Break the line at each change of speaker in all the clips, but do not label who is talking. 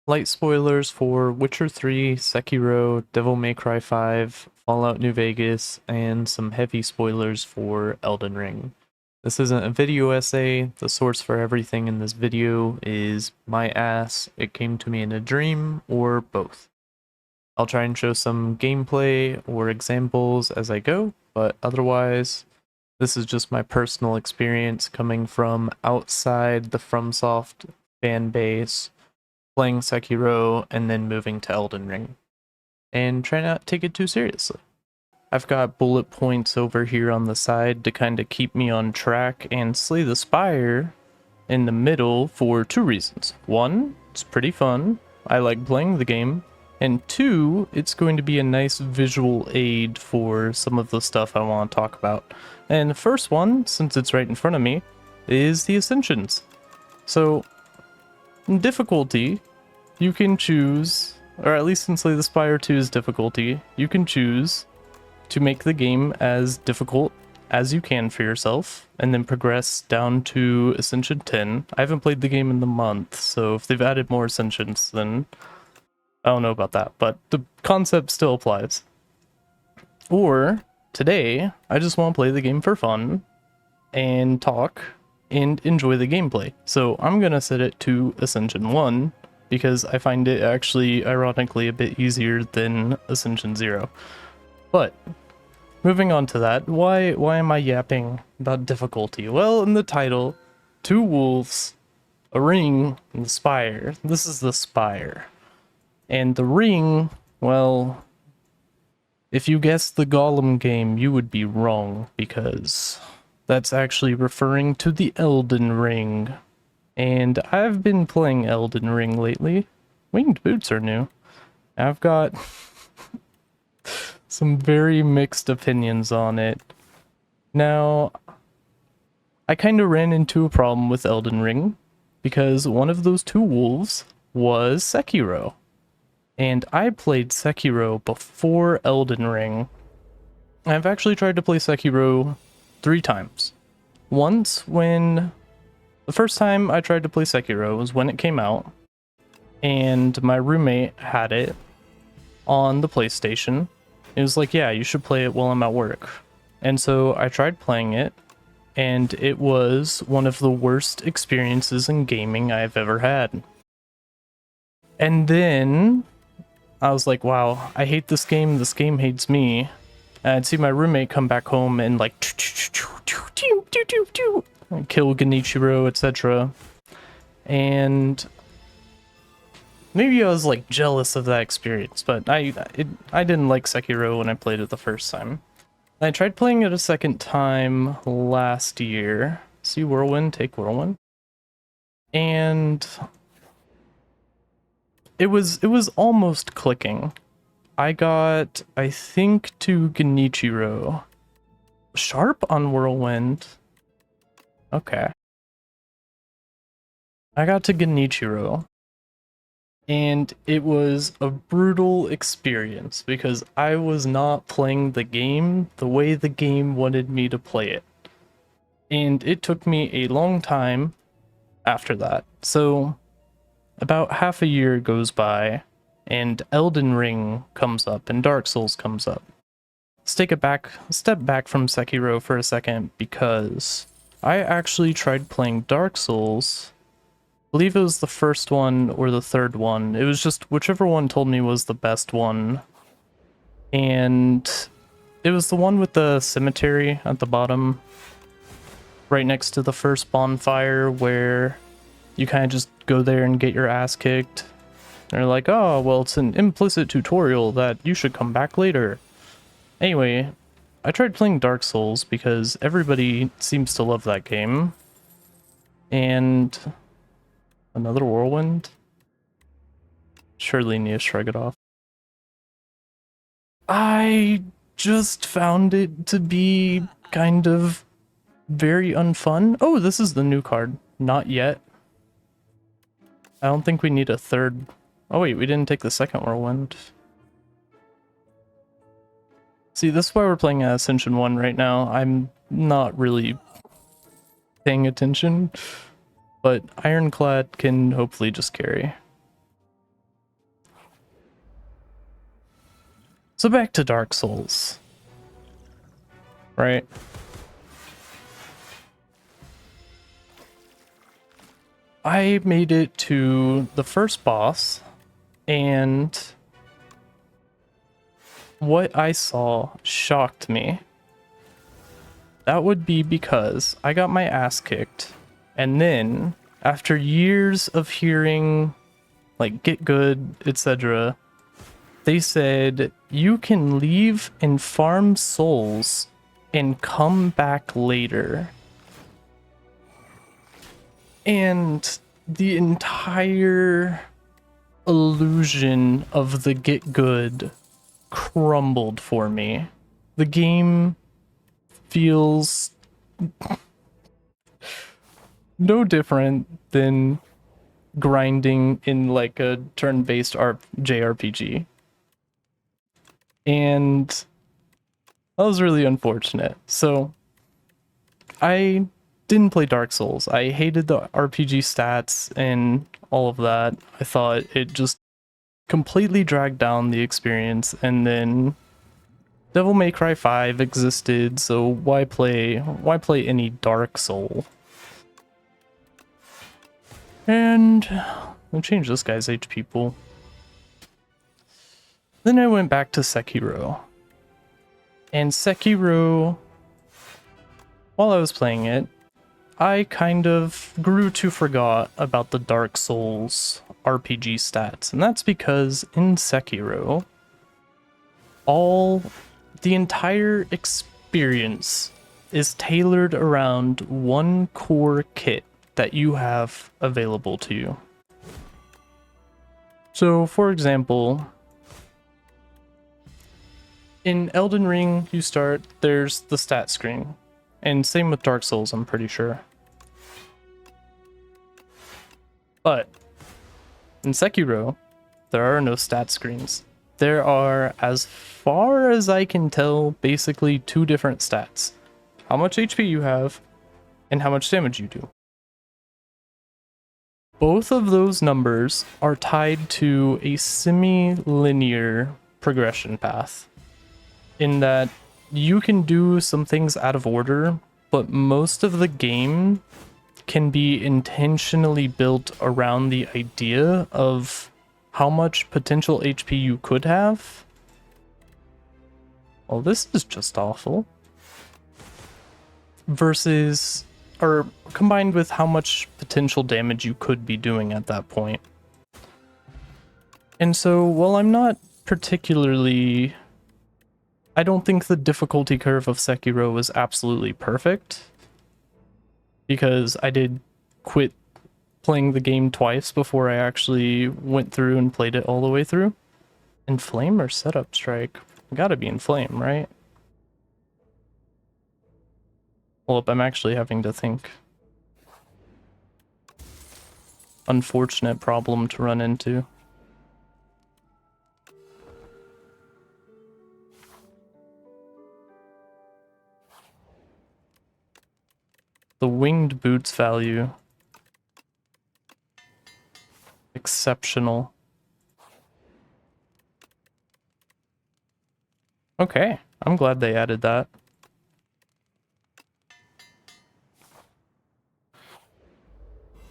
Light spoilers for Witcher 3, Sekiro, Devil May Cry 5, Fallout New Vegas, and some heavy spoilers for Elden Ring. This isn't a video essay. The source for everything in this video is my ass, it came to me in a dream, or both. I'll try and show some gameplay or examples as I go, but otherwise, this is just my personal experience coming from outside the FromSoft fan base, playing Sekiro, and then moving to Elden Ring. And try not to take it too seriously. I've got bullet points over here on the side to kind of keep me on track, and Slay the Spire in the middle for two reasons. One, it's pretty fun. I like playing the game. And two, it's going to be a nice visual aid for some of the stuff I want to talk about. And the first one, since it's right in front of me, is the Ascensions. So, difficulty, you can choose, or at least in Slay the Spire 2's difficulty, you can choose to make the game as difficult as you can for yourself, and then progress down to Ascension 10. I haven't played the game in the month, so if they've added more Ascensions, then I don't know about that, but the concept still applies. Or, today, I just want to play the game for fun, and talk, and enjoy the gameplay. So I'm gonna set it to Ascension 1, because I find it actually, ironically, a bit easier than Ascension 0. But, moving on to that, why am I yapping about difficulty? Well, in the title, two wolves, a ring, and the spire. This is the spire. And the ring, well, if you guessed the Golem game, you would be wrong, because that's actually referring to the Elden Ring. And I've been playing Elden Ring lately. Winged boots are new. I've got some very mixed opinions on it. Now, I kind of ran into a problem with Elden Ring, because one of those two wolves was Sekiro. And I played Sekiro before Elden Ring. I've actually tried to play Sekiro 3 times. Once when... The first time I tried to play Sekiro was when it came out, and my roommate had it on the PlayStation. It was like, yeah, you should play it while I'm at work. And so I tried playing it, and it was one of the worst experiences in gaming I've ever had. And then I was like, wow, I hate this game hates me. And I'd see my roommate come back home and like kill Genichiro, etc. And maybe I was like jealous of that experience, but I didn't like Sekiro when I played it the first time. I tried playing it a second time last year. See Whirlwind, take Whirlwind. And it was almost clicking. I got, I think, to Genichiro. Sharp on Whirlwind. Okay. I got to Genichiro, and it was a brutal experience because I was not playing the game the way the game wanted me to play it. And it took me a long time after that. So, about half a year goes by, and Elden Ring comes up, and Dark Souls comes up. Let's take a step back from Sekiro for a second, because I actually tried playing Dark Souls. I believe it was the first one or the third one. It was just whichever one told me was the best one. And it was the one with the cemetery at the bottom, right next to the first bonfire, where you kind of just go there and get your ass kicked. They're like, oh, well, it's an implicit tutorial that you should come back later. Anyway, I tried playing Dark Souls because everybody seems to love that game. And another Whirlwind? Surely need to shrug it off. I just found it to be kind of very unfun. Oh, this is the new card. Not yet. I don't think we need a third. Oh wait, we didn't take the second Whirlwind. See, this is why we're playing Ascension 1 right now. I'm not really paying attention, but Ironclad can hopefully just carry. So back to Dark Souls. Right? I made it to the first boss, and what I saw shocked me. That would be because I got my ass kicked, and then, after years of hearing, like, get good, etc., they said, you can leave and farm souls and come back later. And the entire illusion of the get good crumbled for me. The game feels no different than grinding in like a turn-based JRPG. And that was really unfortunate. So I didn't play Dark Souls. I hated the RPG stats and all of that. I thought it just completely dragged down the experience, and then Devil May Cry 5 existed, so why play any Dark Soul? And I'll change this guy's HP pool. Then I went back to Sekiro. And Sekiro, while I was playing it, I kind of grew to forget about the Dark Souls RPG stats. And that's because in Sekiro, the entire experience is tailored around one core kit that you have available to you. So, for example, in Elden Ring, there's the stat screen. And same with Dark Souls, I'm pretty sure. But in Sekiro, there are no stat screens. There are, as far as I can tell, basically two different stats. How much HP you have, and how much damage you do. Both of those numbers are tied to a semi-linear progression path, in that you can do some things out of order, but most of the game can be intentionally built around the idea of how much potential HP you could have. Well, this is just awful. Versus, or combined with how much potential damage you could be doing at that point. And so, while I'm not particularly... I don't think the difficulty curve of Sekiro was absolutely perfect, because I did quit playing the game twice before I actually went through and played it all the way through. In Flame or Setup Strike? Gotta be in Flame, right? Well, I'm actually having to think. Unfortunate problem to run into. The winged boots value. Exceptional. Okay, I'm glad they added that.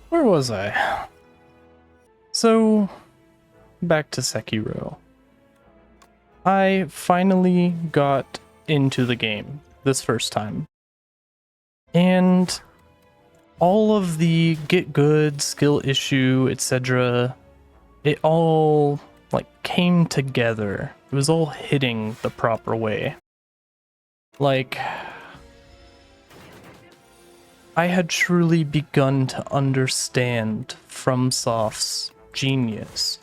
Where was I? So, back to Sekiro. I finally got into the game this first time. And all of the get good, skill issue, etc., it all like came together. It was all hitting the proper way. Like, I had truly begun to understand FromSoft's genius.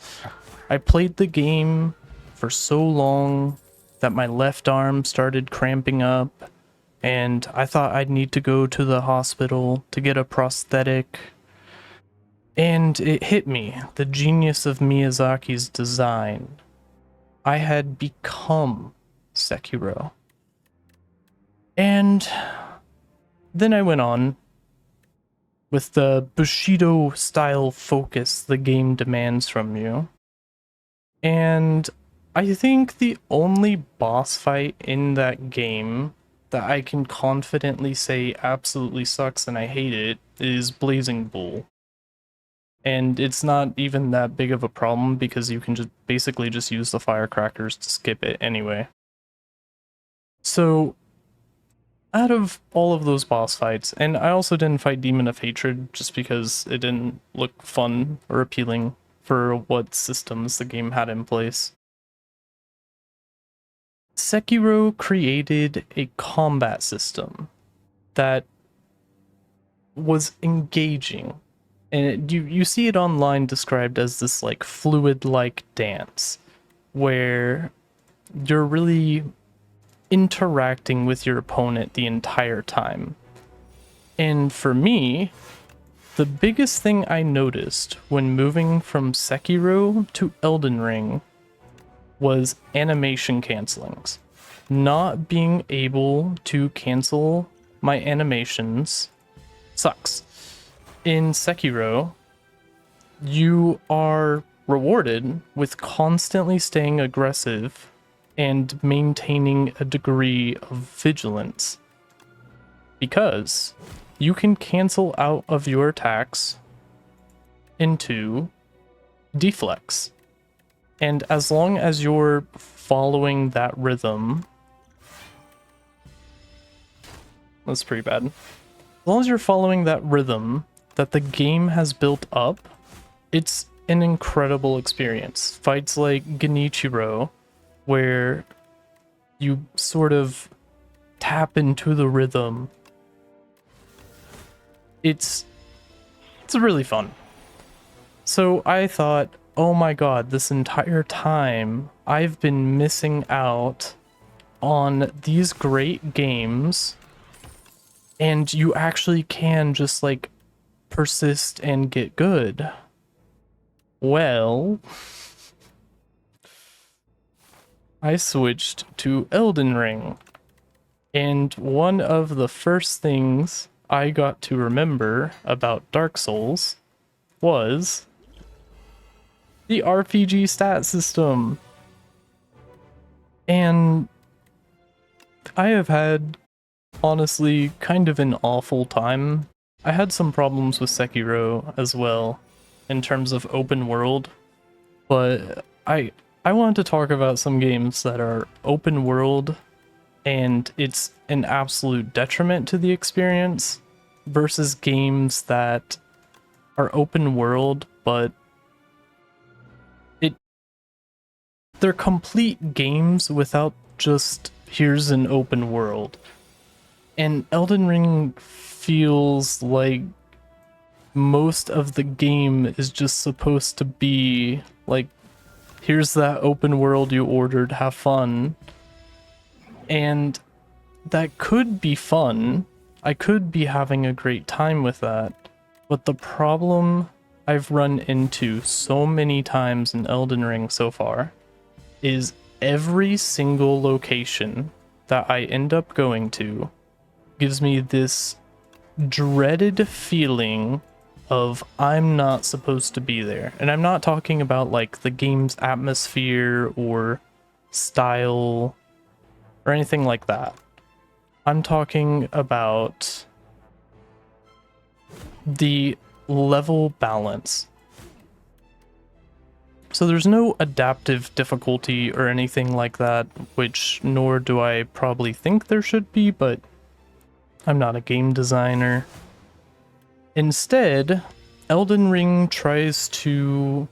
I played the game for so long that my left arm started cramping up, and I thought I'd need to go to the hospital to get a prosthetic. And it hit me, the genius of Miyazaki's design. I had become Sekiro. And then I went on with the Bushido style focus the game demands from you. And I think the only boss fight in that game that I can confidently say absolutely sucks and I hate it is Blazing Bull. And it's not even that big of a problem because you can just basically just use the firecrackers to skip it anyway. So, out of all of those boss fights, and I also didn't fight Demon of Hatred just because it didn't look fun or appealing for what systems the game had in place. Sekiro created a combat system that was engaging, and you see it online described as this like fluid-like dance where you're really interacting with your opponent the entire time. And for me, the biggest thing I noticed when moving from Sekiro to Elden Ring was animation cancelings. Not being able to cancel my animations sucks. In Sekiro, you are rewarded with constantly staying aggressive and maintaining a degree of vigilance, because you can cancel out of your attacks into deflects. And as long as you're following that rhythm, that's pretty bad. As long as you're following that rhythm that the game has built up, it's an incredible experience. Fights like Genichiro, where you sort of tap into the rhythm. It's really fun. So I thought, oh my god, this entire time I've been missing out on these great games, and you actually can just like persist and get good. Well, I switched to Elden Ring, and one of the first things I got to remember about Dark Souls was the RPG stat system. And I have had, honestly, kind of an awful time. I had some problems with Sekiro as well, in terms of open world, but I wanted to talk about some games that are open world and it's an absolute detriment to the experience versus games that are open world but they're complete games without just here's an open world. And Elden Ring feels like most of the game is just supposed to be like, here's that open world you ordered, have fun. And that could be fun. I could be having a great time with that. But the problem I've run into so many times in Elden Ring so far is every single location that I end up going to gives me this dreaded feeling of I'm not supposed to be there. And I'm not talking about like the game's atmosphere or style or anything like that. I'm talking about the level balance. So there's no adaptive difficulty or anything like that, which nor do I probably think there should be, but I'm not a game designer. Instead, Elden Ring tries to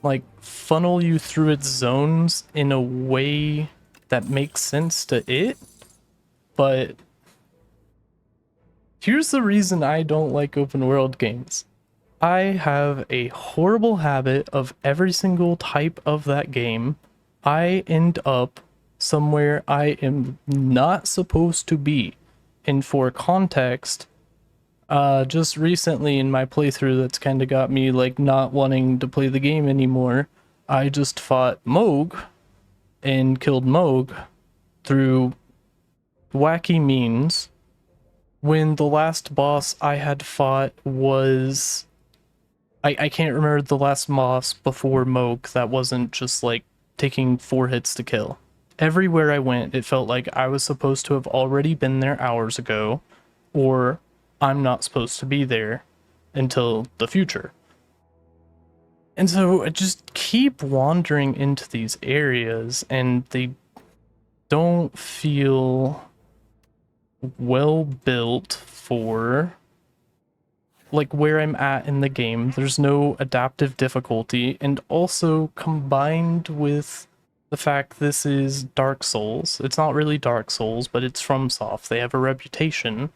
like funnel you through its zones in a way that makes sense to it, but here's the reason I don't like open world games. I have a horrible habit of every single type of that game, I end up somewhere I am not supposed to be. And for context, just recently in my playthrough that's kind of got me like not wanting to play the game anymore, I just fought Mohg and killed Mohg through wacky means when the last boss I had fought was... I can't remember the last boss before Mohg that wasn't just like taking 4 hits to kill. Everywhere I went, it felt like I was supposed to have already been there hours ago, or I'm not supposed to be there until the future. And so I just keep wandering into these areas, and they don't feel well built for like where I'm at in the game. There's no adaptive difficulty, and also combined with the fact this is Dark Souls. It's not really Dark Souls, but it's FromSoft. They have a reputation,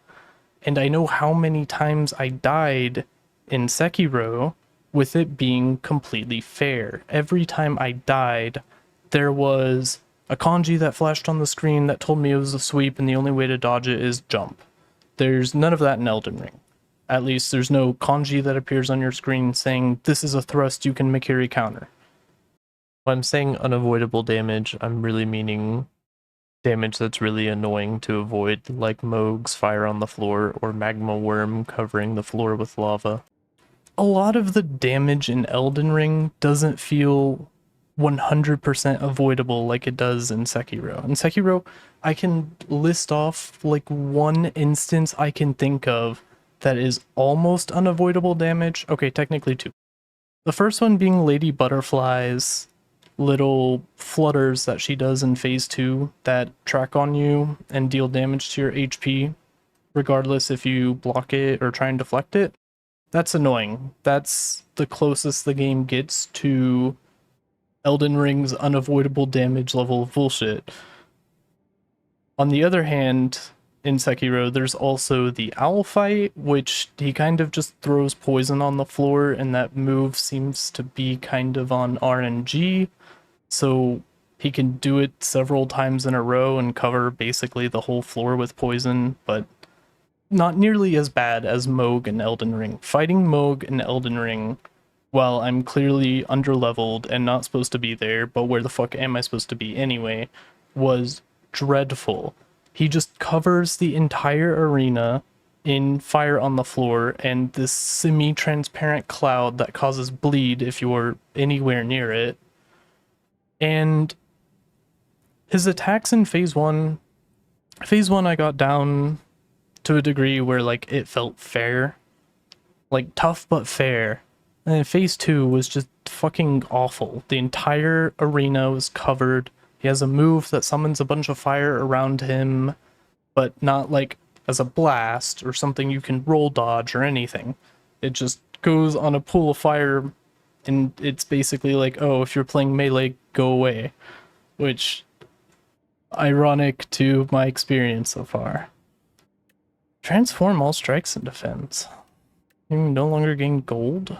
and I know how many times I died in Sekiro with it being completely fair. Every time I died, there was a kanji that flashed on the screen that told me it was a sweep, and the only way to dodge it is jump. There's none of that in Elden Ring. At least there's no kanji that appears on your screen saying, this is a thrust you can Mikiri counter. When I'm saying unavoidable damage, I'm really meaning damage that's really annoying to avoid, like Mohg's fire on the floor or magma worm covering the floor with lava. A lot of the damage in Elden Ring doesn't feel 100% avoidable like it does in Sekiro. In Sekiro, I can list off like one instance I can think of that is almost unavoidable damage. Okay, technically 2. The first one being Lady Butterfly's little flutters that she does in phase 2 that track on you and deal damage to your HP, regardless if you block it or try and deflect it. That's annoying. That's the closest the game gets to Elden Ring's unavoidable damage level of bullshit. On the other hand, in Sekiro, there's also the owl fight, which he kind of just throws poison on the floor, and that move seems to be kind of on RNG, so he can do it several times in a row and cover basically the whole floor with poison, but not nearly as bad as Mohg in Elden Ring. Fighting Mohg in Elden Ring, while I'm clearly underleveled and not supposed to be there, but where the fuck am I supposed to be anyway, was dreadful. He just covers the entire arena in fire on the floor and this semi-transparent cloud that causes bleed if you're anywhere near it. And his attacks in phase 1 I got down to a degree where like it felt fair. Like tough but fair. And then phase 2 was just fucking awful. The entire arena was covered. He has a move that summons a bunch of fire around him, but not like as a blast or something you can roll dodge or anything. It just goes on a pool of fire, and it's basically like, oh, if you're playing melee, go away. Which, ironic to my experience so far. Transform all strikes and defense. You no longer gain gold?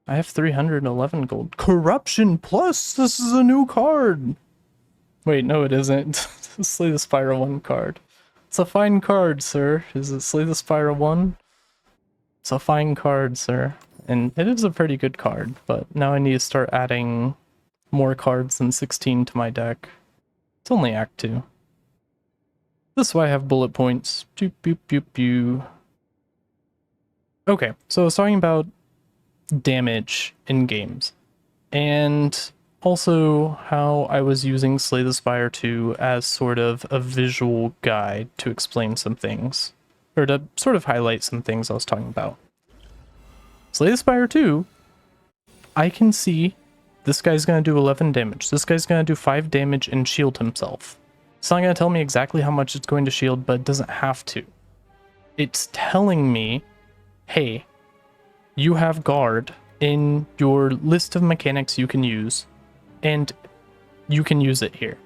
I have 311 gold. Corruption Plus! This is a new card! Wait, no it isn't. Slay the Spire 1 card. It's a fine card, sir. Is it Slay the Spire 1? It's a fine card, sir. And it is a pretty good card, but now I need to start adding more cards than 16 to my deck. It's only Act 2. This is why I have bullet points. Doop, boop, boop, boo. Okay, so I was talking about damage in games, and also how I was using Slay the Spire 2 as sort of a visual guide to explain some things, or to sort of highlight some things I was talking about. Slay the Spire 2, I can see this guy's gonna do 11 damage, this guy's gonna do 5 damage and shield himself. It's not gonna tell me exactly how much it's going to shield, but it doesn't have to. It's telling me, hey, you have guard in your list of mechanics you can use, and you can use it here.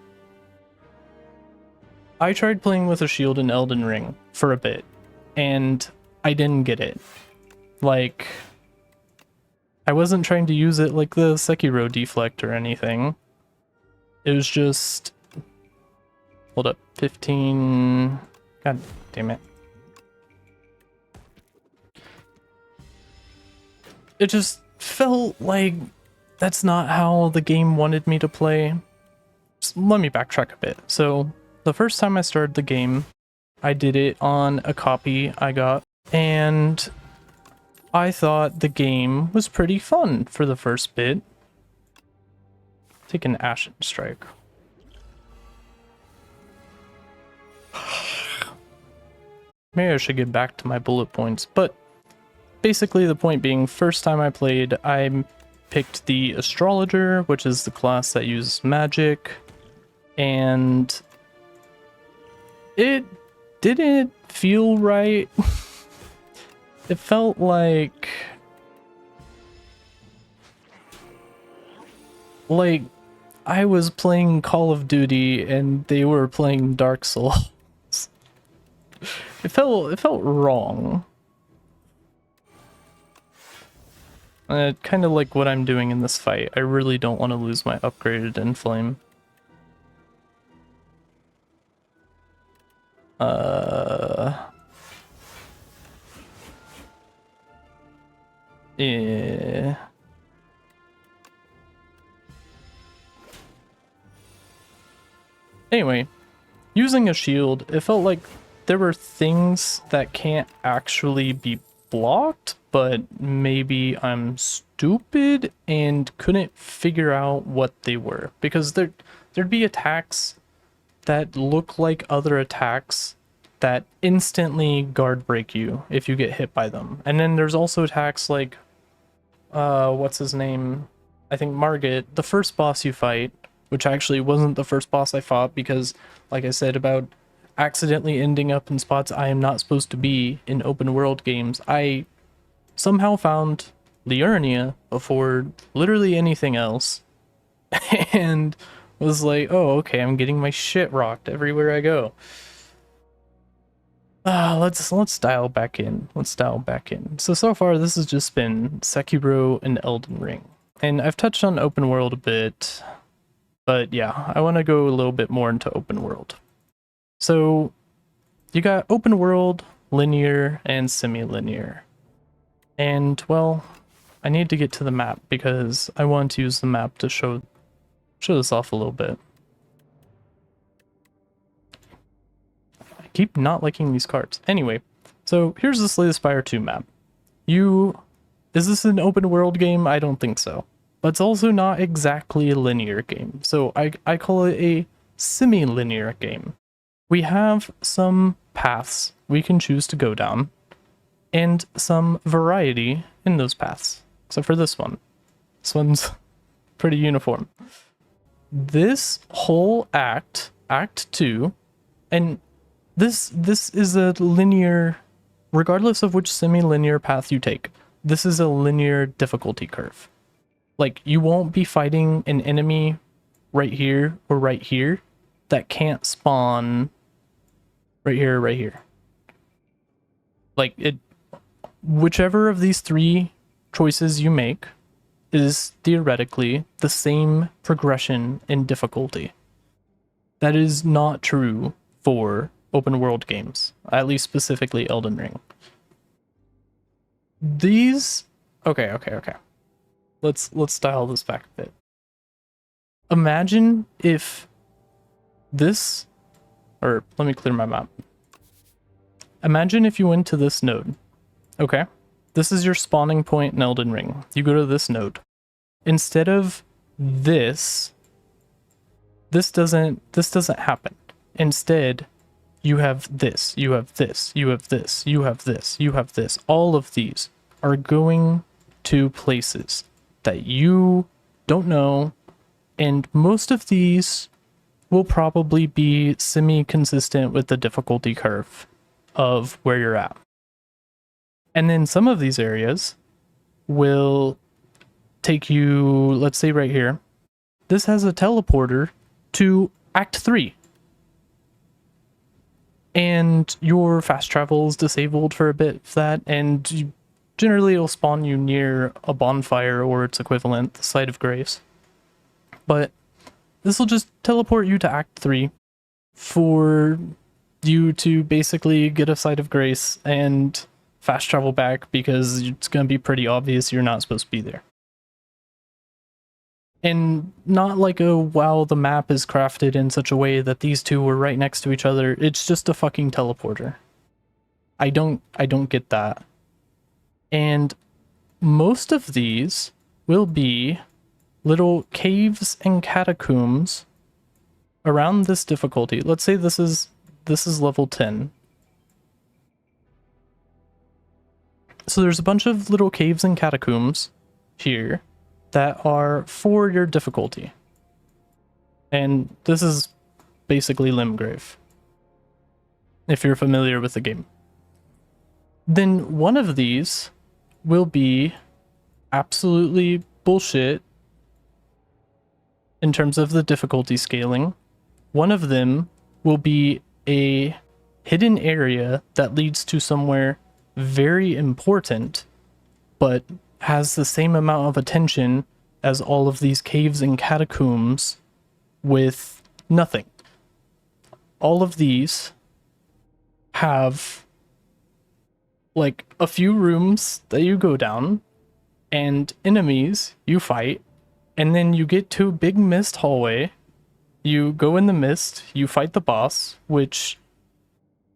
I tried playing with a shield in Elden Ring for a bit, and I didn't get it. Like, I wasn't trying to use it like the Sekiro deflect or anything. It was just... Hold up, 15... God damn it. It just felt like that's not how the game wanted me to play. Just let me backtrack a bit. So, the first time I started the game, I did it on a copy I got, and I thought the game was pretty fun for the first bit. take an Ashen Strike. Maybe I should get back to my bullet points, but basically the point being, first time I played, I picked the Astrologer, which is the class that uses magic, and it didn't feel right. It felt like I was playing Call of Duty and they were playing Dark Souls. It felt wrong. Kind of like what I'm doing in this fight. I really don't want to lose my upgraded Inflame. Yeah. Anyway, using a shield, it felt like there were things that can't actually be blocked, but maybe I'm stupid and couldn't figure out what they were. Because there'd be attacks that look like other attacks that instantly guard break you if you get hit by them. And then there's also attacks like, what's his name? I think Margit, the first boss you fight, which actually wasn't the first boss I fought because, like I said about accidentally ending up in spots I am not supposed to be in open world games, I somehow found Liurnia before literally anything else and was like, oh, okay, I'm getting my shit rocked everywhere I go. Let's dial back in. Let's dial back in. So far this has just been Sekiro and Elden Ring. And I've touched on open world a bit, but yeah, I want to go a little bit more into open world. So you got open world, linear, and semi-linear. And well, I need to get to the map because I want to use the map to show this off a little bit. I keep not liking these cards. Anyway, so here's the Slay the Spire 2 map. Is this an open world game? I don't think so. But it's also not exactly a linear game. So I call it a semi-linear game. We have some paths we can choose to go down, and some variety in those paths. Except for this one. This one's pretty uniform. This whole Act 2, and this is a linear, regardless of which semi-linear path you take, this is a linear difficulty curve. Like, you won't be fighting an enemy right here or right here that can't spawn right here or right here. Like, whichever of these three choices you make is theoretically the same progression in difficulty. That is not true for open world games, at least specifically Elden Ring. These, okay. Let's dial this back a bit. Imagine if this, or let me clear my map. Imagine if you went to this node. Okay, this is your spawning point in Elden Ring. You go to this node. Instead of this doesn't happen. Instead, you have this, you have this, you have this, you have this, you have this. All of these are going to places that you don't know, and most of these will probably be semi-consistent with the difficulty curve of where you're at. And then some of these areas will take you, let's say right here, this has a teleporter to Act 3. And your fast travel is disabled for a bit of that, and generally it'll spawn you near a bonfire or its equivalent, the Site of Grace. But this will just teleport you to Act 3 for you to basically get a Site of Grace and fast travel back, because it's going to be pretty obvious you're not supposed to be there. And not like a, wow, the map is crafted in such a way that these two were right next to each other. It's just a fucking teleporter. I don't get that. And most of these will be
little caves and catacombs around this difficulty. Let's say this is level 10. So there's a bunch of little caves and catacombs here that are for your difficulty. And this is basically Limgrave, if you're familiar with the game. Then one of these will be absolutely bullshit in terms of the difficulty scaling. One of them will be a hidden area that leads to somewhere very important, but has the same amount of attention as all of these caves and catacombs with nothing. All of these have like a few rooms that you go down and enemies you fight, and then you get to a big mist hallway. You go in the mist, you fight the boss, which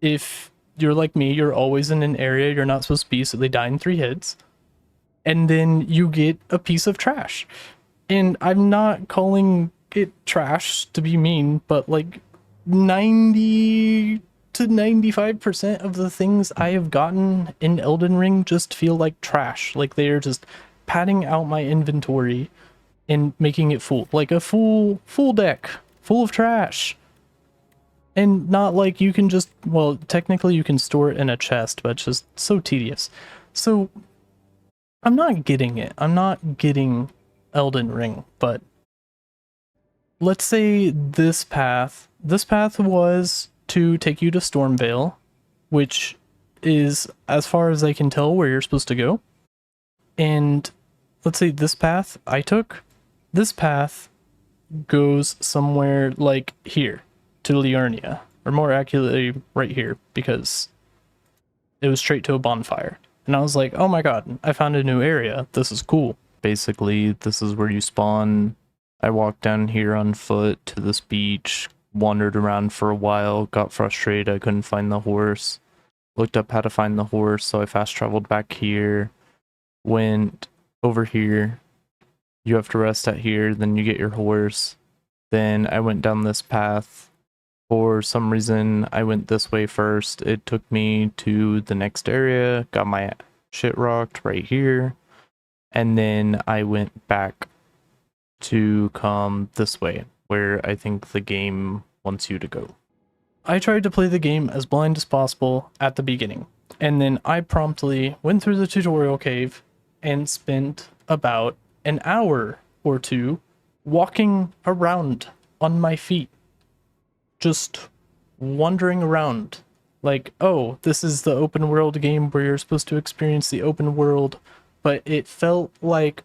if you're like me, you're always in an area you're not supposed to be, so they die in 3 hits. And then you get a piece of trash. And I'm not calling it trash to be mean, but like 90 to 95% of the things I have gotten in Elden Ring just feel like trash. Like they're just padding out my inventory and making it full. Like a full deck full of trash. And not like you can just, well, technically you can store it in a chest, but it's just so tedious. So I'm not getting it. I'm not getting Elden Ring, but let's say this path was to take you to Stormvale, which is, as far as I can tell, where you're supposed to go. And let's say this path I took, this path goes somewhere like here to Liurnia, or more accurately right here, because it was straight to a bonfire. And I was like, oh my god, I found a new area. This is cool.
Basically, this is where you spawn. I walked down here on foot to this beach, wandered around for a while, got frustrated, I couldn't find the horse. Looked up how to find the horse, so I fast traveled back here. Went over here. You have to rest at here, then you get your horse. Then I went down this path. For some reason, I went this way first. It took me to the next area, got my shit rocked right here. And then I went back to come this way, where I think the game wants you to go.
I tried to play the game as blind as possible at the beginning, and then I promptly went through the tutorial cave and spent about an hour or two walking around on my feet, just wandering around. Like, oh, this is the open world game where you're supposed to experience the open world, but it felt like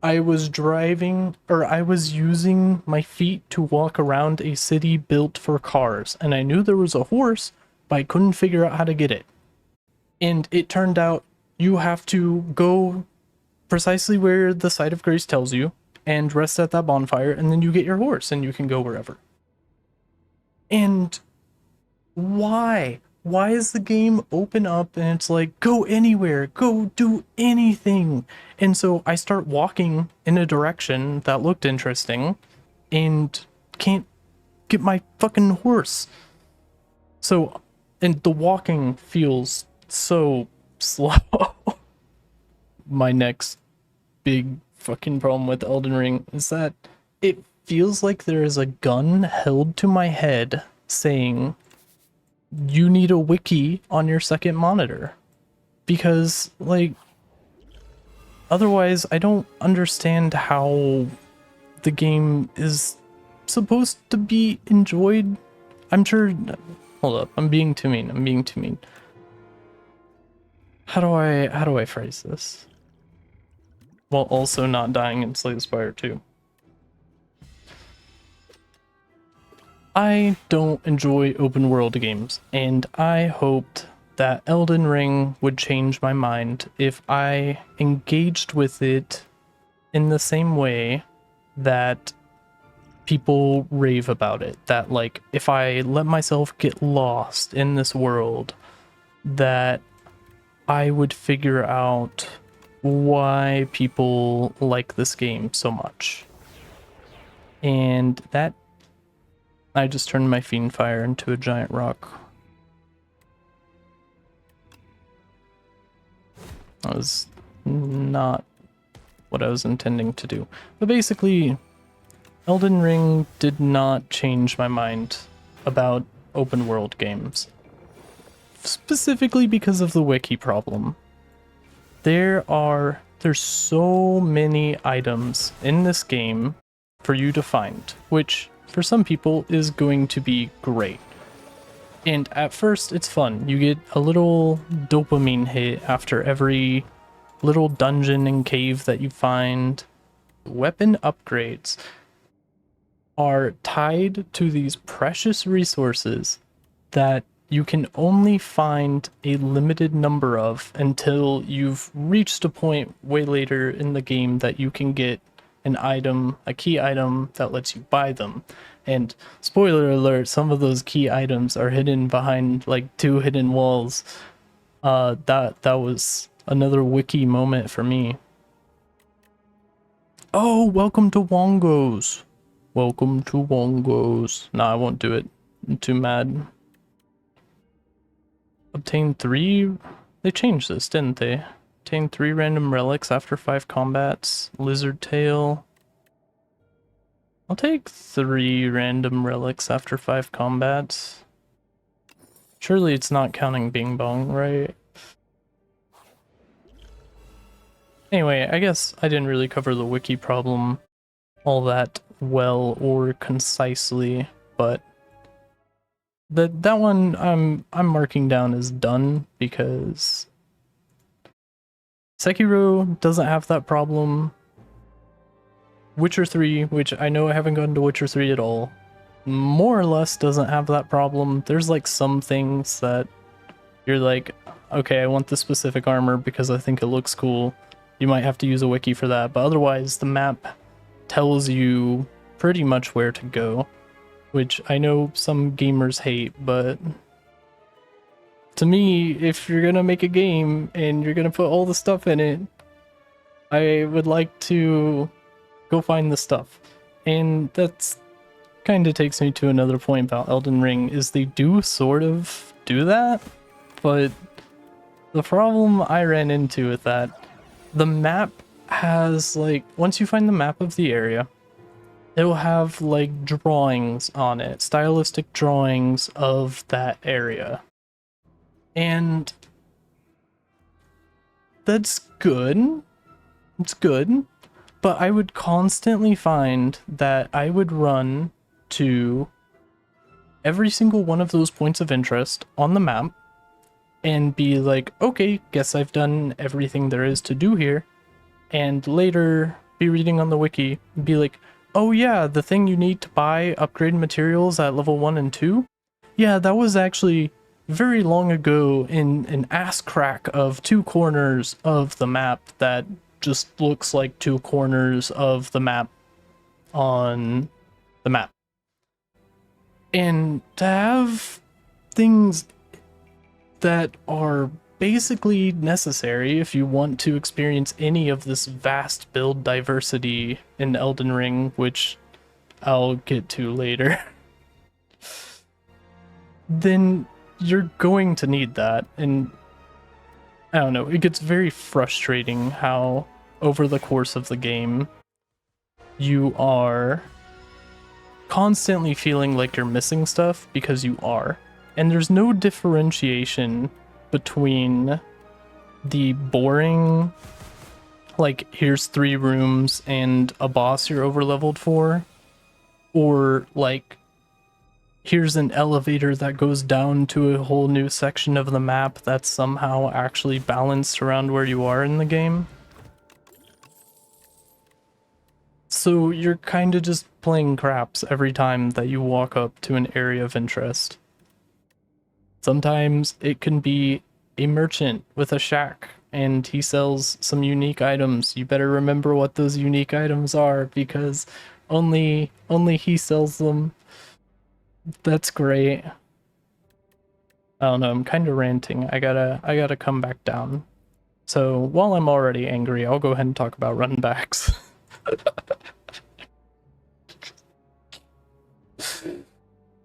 I was driving, or I was using my feet to walk around a city built for cars, and I knew there was a horse, but I couldn't figure out how to get it. And it turned out you have to go precisely where the Site of Grace tells you, and rest at that bonfire, and then you get your horse, and you can go wherever. And why? Why is the game open up and it's like, go anywhere, go do anything? And so I start walking in a direction that looked interesting and can't get my fucking horse. So, and the walking feels so slow. My next big fucking problem with Elden Ring is that it feels like there is a gun held to my head saying, you need a wiki on your second monitor, because like otherwise I don't understand how the game is supposed to be enjoyed. I'm sure, hold up, I'm being too mean. How do I phrase this while also not dying in Slay the Spire 2? I don't enjoy open world games, and I hoped that Elden Ring would change my mind if I engaged with it in the same way that people rave about it. That, like, if I let myself get lost in this world, that I would figure out why people like this game so much. And that, I just turned my Fiend Fire into a giant rock. That was not what I was intending to do. But basically, Elden Ring did not change my mind about open world games. Specifically because of the wiki problem. There's so many items in this game for you to find, which for some people is going to be great. And at first it's fun. You get a little dopamine hit after every little dungeon and cave that you find. Weapon upgrades are tied to these precious resources that you can only find a limited number of until you've reached a point way later in the game that you can get an item, a key item that lets you buy them. And spoiler alert, some of those key items are hidden behind like 2 hidden walls. That was another wiki moment for me. Oh, welcome to Wongos. Welcome to Wongos. Nah, I won't do it. I'm too mad. Obtain 3... They changed this, didn't they? Obtain 3 random relics after 5 combats. Lizard tail. I'll take 3 random relics after 5 combats. Surely it's not counting Bing Bong, right? Anyway, I guess I didn't really cover the wiki problem all that well or concisely, but that one I'm marking down as done because Sekiro doesn't have that problem. Witcher 3, which I know I haven't gotten to Witcher 3 at all, more or less doesn't have that problem. There's like some things that you're like, okay, I want this specific armor because I think it looks cool. You might have to use a wiki for that, but otherwise the map tells you pretty much where to go, which I know some gamers hate, but to me, if you're gonna make a game and you're gonna put all the stuff in it, I would like to go find the stuff. And that's kind of takes me to another point about Elden Ring, is they do sort of do that, but the problem I ran into with that, the map has like, once you find the map of the area, it'll have like drawings on it, stylistic drawings of that area. And that's good. It's good. But I would constantly find that I would run to every single one of those points of interest on the map and be like, okay, guess I've done everything there is to do here. And later be reading on the wiki and be like, oh yeah, the thing you need to buy upgrade materials at level 1 and 2? Yeah, that was actually very long ago in an ass crack of 2 corners of the map that just looks like 2 corners of the map on the map. And to have things that are basically necessary if you want to experience any of this vast build diversity in Elden Ring, which I'll get to later, then you're going to need that. And I don't know, it gets very frustrating how over the course of the game you are constantly feeling like you're missing stuff because you are. And there's no differentiation between the boring, like, here's 3 rooms and a boss you're overleveled for, or like, here's an elevator that goes down to a whole new section of the map that's somehow actually balanced around where you are in the game. So you're kind of just playing craps every time that you walk up to an area of interest. Sometimes it can be a merchant with a shack and he sells some unique items. You better remember what those unique items are because only he sells them. That's great. I don't know, I'm kind of ranting. I gotta come back down. So while I'm already angry, I'll go ahead and talk about runbacks.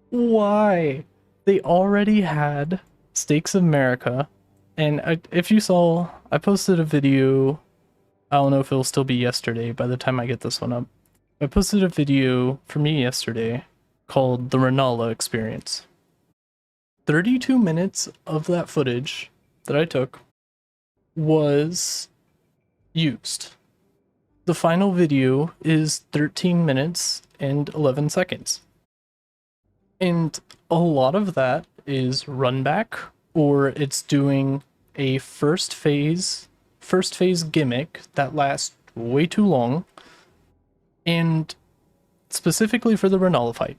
Why? They already had Stakes of America, and if you saw, I posted a video. I don't know if it'll still be yesterday by the time I get this one up. I posted a video for me yesterday called The Renala Experience. 32 minutes of that footage that I took was used. The final video is 13 minutes and 11 seconds. And a lot of that is run back, or it's doing a first phase gimmick that lasts way too long. And specifically for the Renala fight,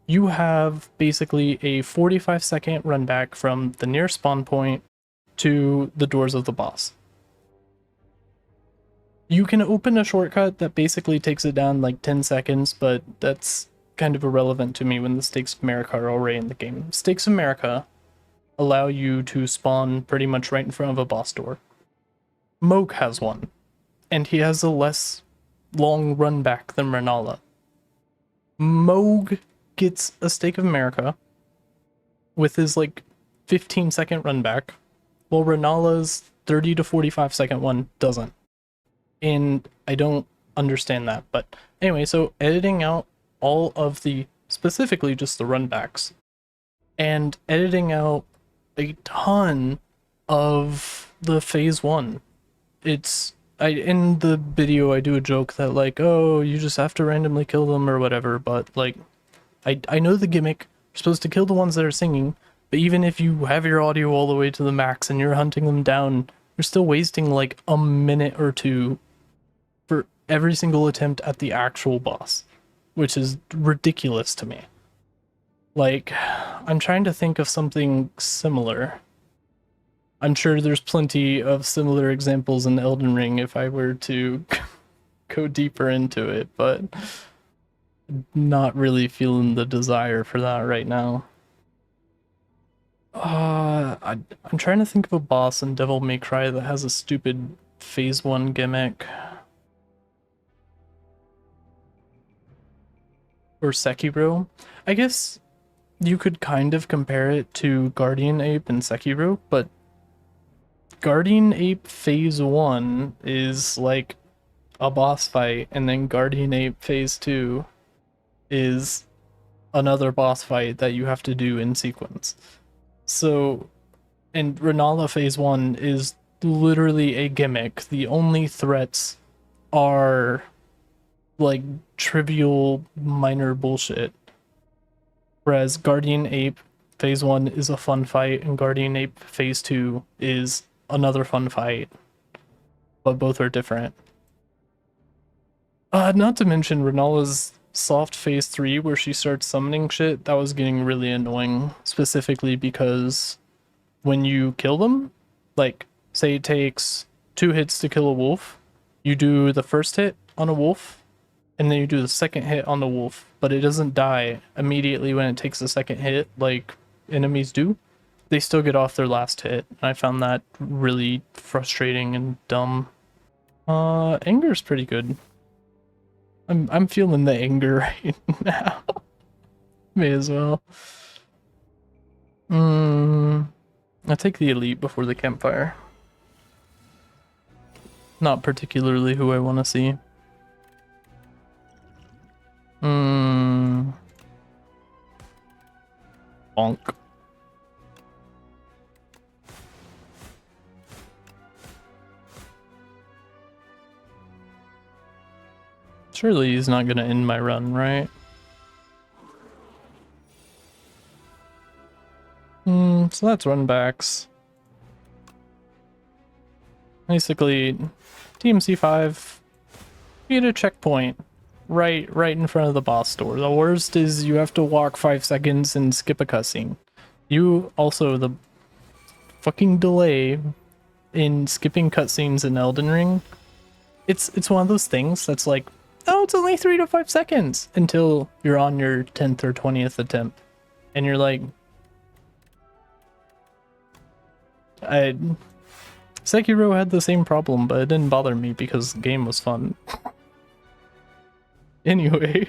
you have basically a 45-second run back from the near spawn point to the doors of the boss. You can open a shortcut that basically takes it down like 10 seconds, but that's kind of irrelevant to me when the Stakes of America are already in the game. Stakes of America allow you to spawn pretty much right in front of a boss door. Mohg has one, and he has a less long run back than Renala. Mohg gets a Stake of America with his like 15-second run back, while Renala's 30 to 45-second one doesn't. And I don't understand that. But anyway, so editing out all of the, specifically just the run backs, and editing out a ton of the phase 1. In the video I do a joke that like, oh, you just have to randomly kill them or whatever, but like I know the gimmick. You're supposed to kill the ones that are singing, but even if you have your audio all the way to the max and you're hunting them down, you're still wasting like a minute or two for every single attempt at the actual boss, which is ridiculous to me. Like, I'm trying to think of something similar. I'm sure there's plenty of similar examples in Elden Ring if I were to go deeper into it, but not really feeling the desire for that right now. I'm trying to think of a boss in Devil May Cry that has a stupid phase 1 gimmick. Or Sekiro. I guess you could kind of compare it to Guardian Ape and Sekiro, but Guardian Ape phase 1 is like a boss fight, and then Guardian Ape phase 2 is another boss fight that you have to do in sequence. So, and Renala phase 1 is literally a gimmick. The only threats are like trivial minor bullshit. Whereas Guardian Ape phase 1 is a fun fight, and Guardian Ape phase 2 is another fun fight. But both are different. Not to mention Renala's soft phase 3 where she starts summoning shit, that was getting really annoying, specifically because when you kill them, like say it takes 2 hits to kill a wolf, you do the first hit on a wolf and then you do the second hit on the wolf, but it doesn't die immediately when it takes the second hit like enemies do. They still get off their last hit. I found that really frustrating and dumb. Anger's pretty good. I'm feeling the anger right now. May as well. I take the elite before the campfire. Not particularly who I want to see. Bonk. Surely he's not gonna end my run, right? So that's runbacks. Basically, TMC5, you get a checkpoint right in front of the boss door. The worst is you have to walk 5 seconds and skip a cutscene. The fucking delay in skipping cutscenes in Elden Ring. It's one of those things that's like, oh, it's only 3 to 5 seconds until you're on your 10th or 20th attempt. And you're like, Sekiro had the same problem, but it didn't bother me because the game was fun. Anyway.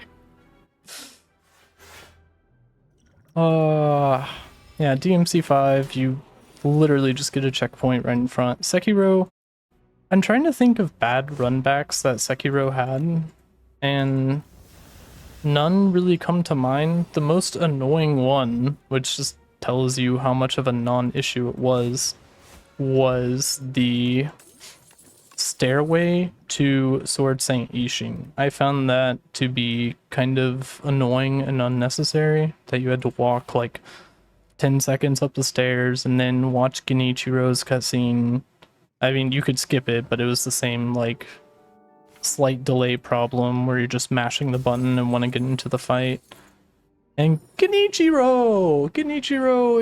Yeah, DMC5, you literally just get a checkpoint right in front. Sekiro, I'm trying to think of bad runbacks that Sekiro had, and none really come to mind. The most annoying one, which just tells you how much of a non-issue it was the stairway to Sword Saint Ishin. I found that to be kind of annoying and unnecessary, that you had to walk like 10 seconds up the stairs and then watch Genichiro's cutscene. I mean, you could skip it, but it was the same, like, slight delay problem where you're just mashing the button and want to get into the fight. And Genichiro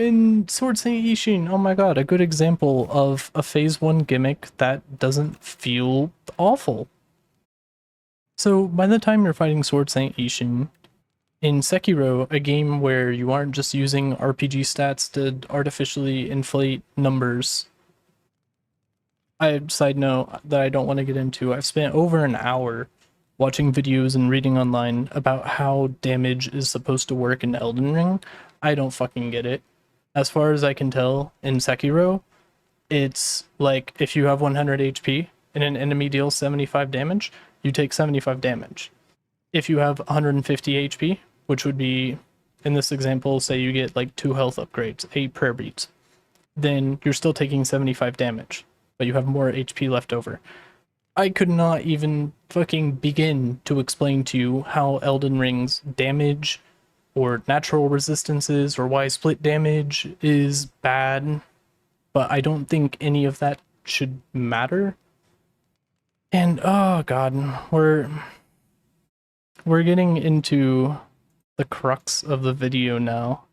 in Sword Saint Ishin. Oh my god, a good example of a phase 1 gimmick that doesn't feel awful. So by the time you're fighting Sword Saint Ishin, in Sekiro, a game where you aren't just using RPG stats to artificially inflate numbers, side note that I don't want to get into, I've spent over an hour watching videos and reading online about how damage is supposed to work in Elden Ring. I don't fucking get it. As far as I can tell, in Sekiro, it's like if you have 100 HP and an enemy deals 75 damage, you take 75 damage. If you have 150 HP, which would be, in this example, say you get like 2 health upgrades, 8 prayer beads, then you're still taking 75 damage, but you have more HP left over. I could not even fucking begin to explain to you how Elden Ring's damage or natural resistances or why split damage is bad, but I don't think any of that should matter. And oh god, we're getting into the crux of the video now.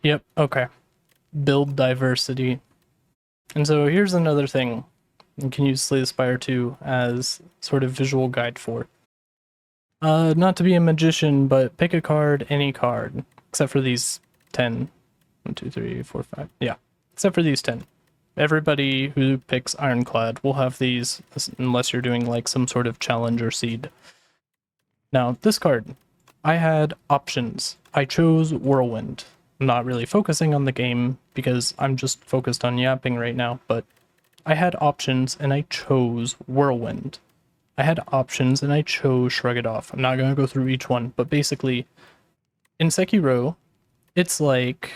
Yep, okay. Build diversity. And so here's another thing you can use Slay the Spire 2 as sort of visual guide for. Not to be a magician, but pick a card, any card, except for these 10. 1, 2, 3, 4, 5. Yeah, except for these 10. Everybody who picks Ironclad will have these, unless you're doing like some sort of challenge or seed. Now, this card, I had options. I chose Whirlwind. I'm not really focusing on the game because I'm just focused on yapping right now, but I had options and I chose Whirlwind. I had options and I chose Shrug It Off. I'm not going to go through each one, but basically, in Sekiro, it's like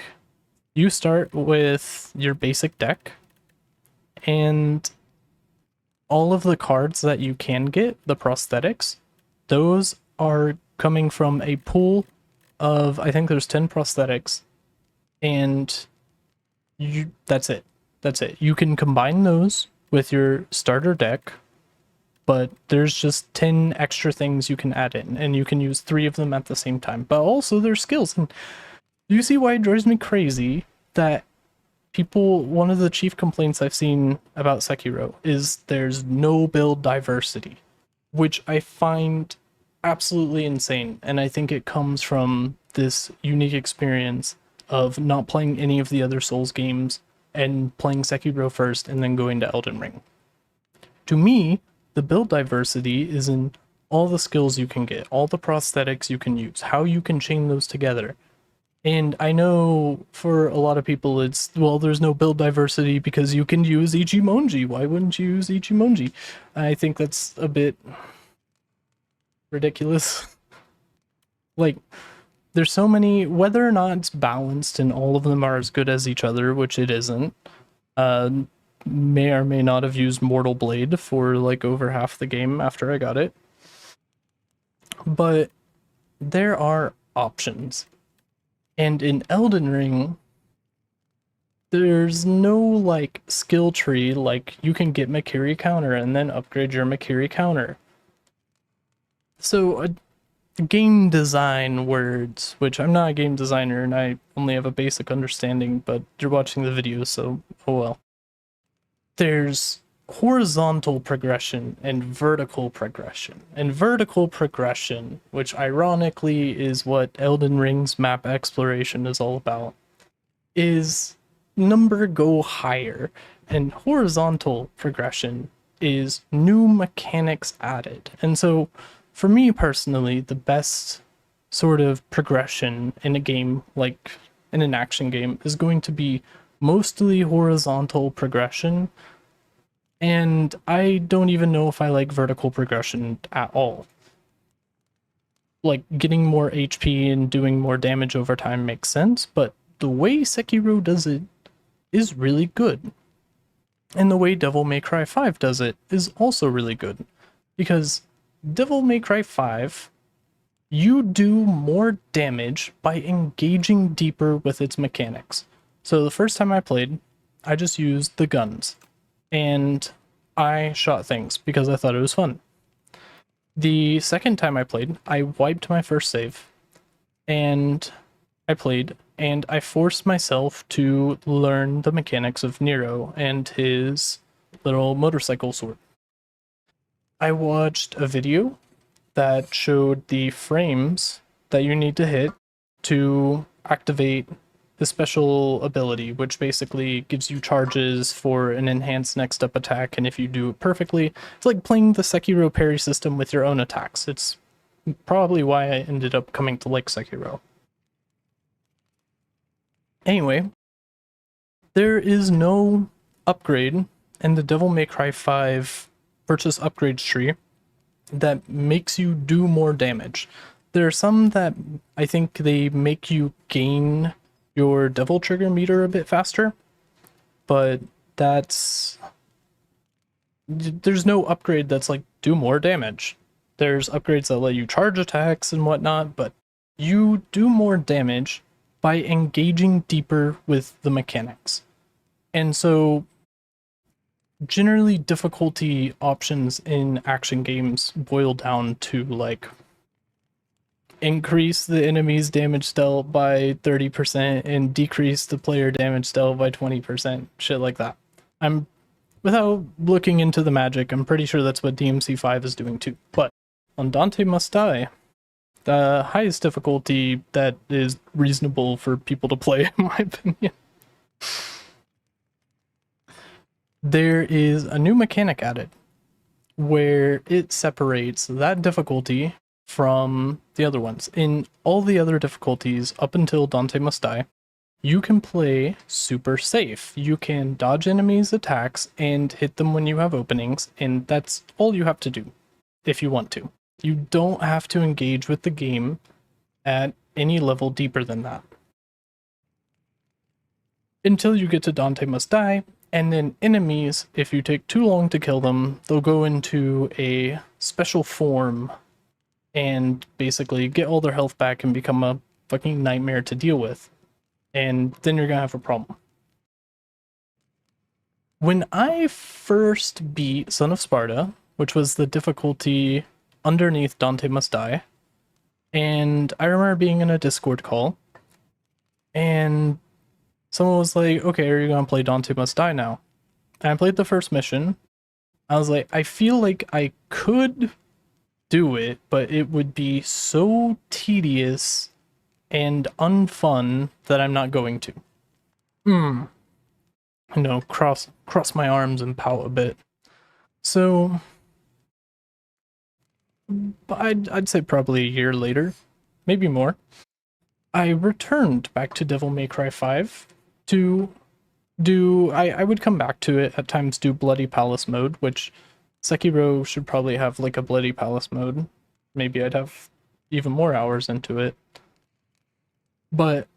you start with your basic deck, and all of the cards that you can get, the prosthetics, those are coming from a pool of, I think there's 10 prosthetics, and that's it. That's it. You can combine those with your starter deck, but there's just 10 extra things you can add in, and you can use 3 of them at the same time. But also there's skills, and you see why it drives me crazy that one of the chief complaints I've seen about Sekiro is there's no build diversity, which I find absolutely insane, and I think it comes from this unique experience of not playing any of the other Souls games and playing Sekiro first and then going to Elden Ring. To me, the build diversity is in all the skills you can get, all the prosthetics you can use, how you can chain those together. And I know for a lot of people it's, well, there's no build diversity because you can use Ichimonji. Why wouldn't you use Ichimonji? I think that's a bit ridiculous. Like, there's so many, whether or not it's balanced and all of them are as good as each other, which it isn't. May or may not have used Mortal Blade for like over half the game after I got it. But there are options. And in Elden Ring, there's no like skill tree, like you can get Makiri counter and then upgrade your Makiri counter. So game design words, which I'm not a game designer and I only have a basic understanding, but you're watching the video, so oh well. There's horizontal progression and vertical progression. And vertical progression, which ironically is what Elden Ring's map exploration is all about, is number go higher. And horizontal progression is new mechanics added. And so, for me personally, the best sort of progression in a game, like in an action game, is going to be mostly horizontal progression. And I don't even know if I like vertical progression at all. Like, getting more HP and doing more damage over time makes sense, but the way Sekiro does it is really good. And the way Devil May Cry 5 does it is also really good. Because Devil May Cry 5, you do more damage by engaging deeper with its mechanics. So the first time I played, I just used the guns. And I shot things because I thought it was fun. The second time I played, I wiped my first save. And I played, and I forced myself to learn the mechanics of Nero and his little motorcycle sword. I watched a video that showed the frames that you need to hit to activate the special ability, which basically gives you charges for an enhanced next up attack, and if you do it perfectly, it's like playing the Sekiro parry system with your own attacks. It's probably why I ended up coming to like Sekiro. Anyway, there is no upgrade in the Devil May Cry 5 purchase upgrades tree that makes you do more damage. There are some that I think they make you gain your Devil Trigger meter a bit faster, but there's no upgrade that's like do more damage. There's upgrades that let you charge attacks and whatnot, but you do more damage by engaging deeper with the mechanics. And so generally difficulty options in action games boil down to like increase the enemy's damage dealt by 30% and decrease the player damage dealt by 20%, shit like that. Without looking into the magic, I'm pretty sure that's what DMC5 is doing too. But on Dante Must Die, the highest difficulty that is reasonable for people to play, in my opinion, there is a new mechanic added where it separates that difficulty from the other ones. In all the other difficulties up until Dante Must Die, you can play super safe. You can dodge enemies' attacks and hit them when you have openings, and that's all you have to do if you want to. You don't have to engage with the game at any level deeper than that. Until you get to Dante Must Die, and then enemies, if you take too long to kill them, they'll go into a special form and basically get all their health back and become a fucking nightmare to deal with. And then you're gonna have a problem. When I first beat Son of Sparta, which was the difficulty underneath Dante Must Die, and I remember being in a Discord call, and someone was like, okay, are you gonna play Dante Must Die now? And I played the first mission. I was like, I feel like I could do it, but it would be so tedious and unfun that I'm not going to. Cross my arms and pout a bit. So I'd say probably a year later, maybe more, I returned back to Devil May Cry 5 to I would come back to it at times, do Bloody Palace mode, which Sekiro should probably have like a Bloody Palace mode. Maybe I'd have even more hours into it. But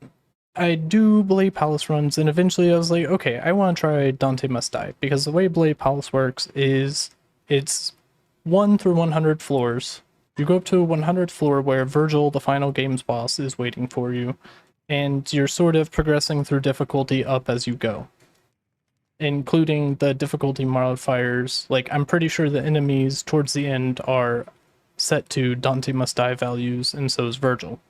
I do Bloody Palace runs, and eventually I was like, okay, I want to try Dante Must Die, because the way Bloody Palace works is it's 1 through 100 floors. You go up to a 100th floor where Virgil, the final games boss, is waiting for you, and you're sort of progressing through difficulty up as you go, including the difficulty modifiers. Like, I'm pretty sure the enemies towards the end are set to Dante Must Die values, and so is Virgil.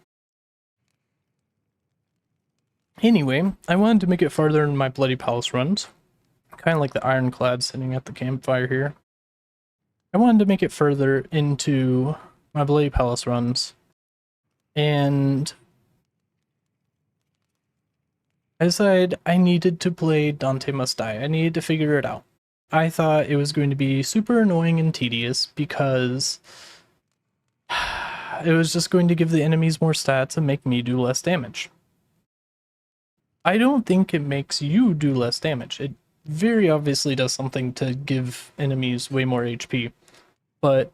Anyway, I wanted to make it farther in my Bloody Palace runs, kind of like the Ironclad sitting at the campfire here. I wanted to make it further into my Bloody Palace runs, and I decided I needed to play Dante Must Die. I needed to figure it out. I thought it was going to be super annoying and tedious because it was just going to give the enemies more stats and make me do less damage. I don't think it makes you do less damage. It very obviously does something to give enemies way more HP, but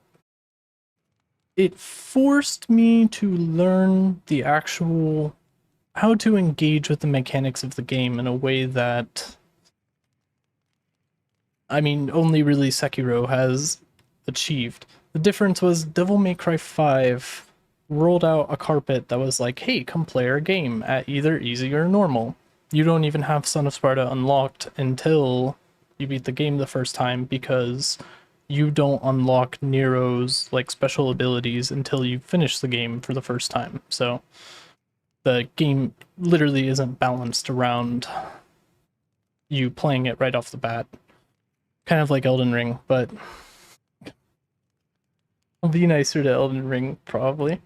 it forced me to learn the actual how to engage with the mechanics of the game in a way that, I mean, only really Sekiro has achieved. The difference was Devil May Cry 5 rolled out a carpet that was like, hey, come play our game at either easy or normal. You don't even have Son of Sparta unlocked until you beat the game the first time, because you don't unlock Nero's like special abilities until you finish the game for the first time. So the game literally isn't balanced around you playing it right off the bat. Kind of like Elden Ring, but I'll be nicer to Elden Ring, probably.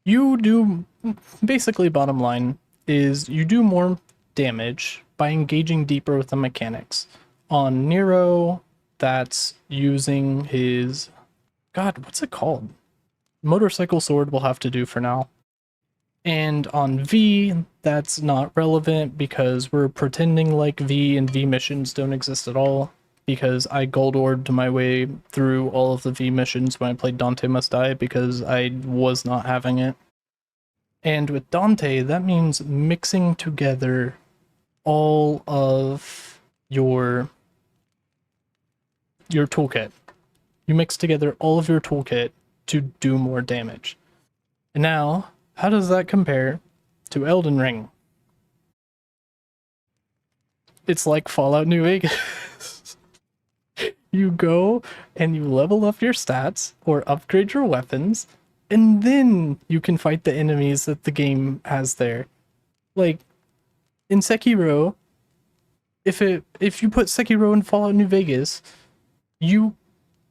You do, basically, bottom line is you do more damage by engaging deeper with the mechanics. On Nero, that's using his, God, what's it called? Motorcycle sword will have to do for now. And on V, that's not relevant because we're pretending like V and V missions don't exist at all, because I gold orbed my way through all of the V missions when I played Dante Must Die because I was not having it. And with Dante, that means mixing together all of your toolkit. You mix together all of your toolkit to do more damage. And now, how does that compare to Elden Ring? It's like Fallout New Vegas. You go and you level up your stats or upgrade your weapons, and then you can fight the enemies that the game has there. Like in Sekiro, if you put Sekiro in Fallout New Vegas, you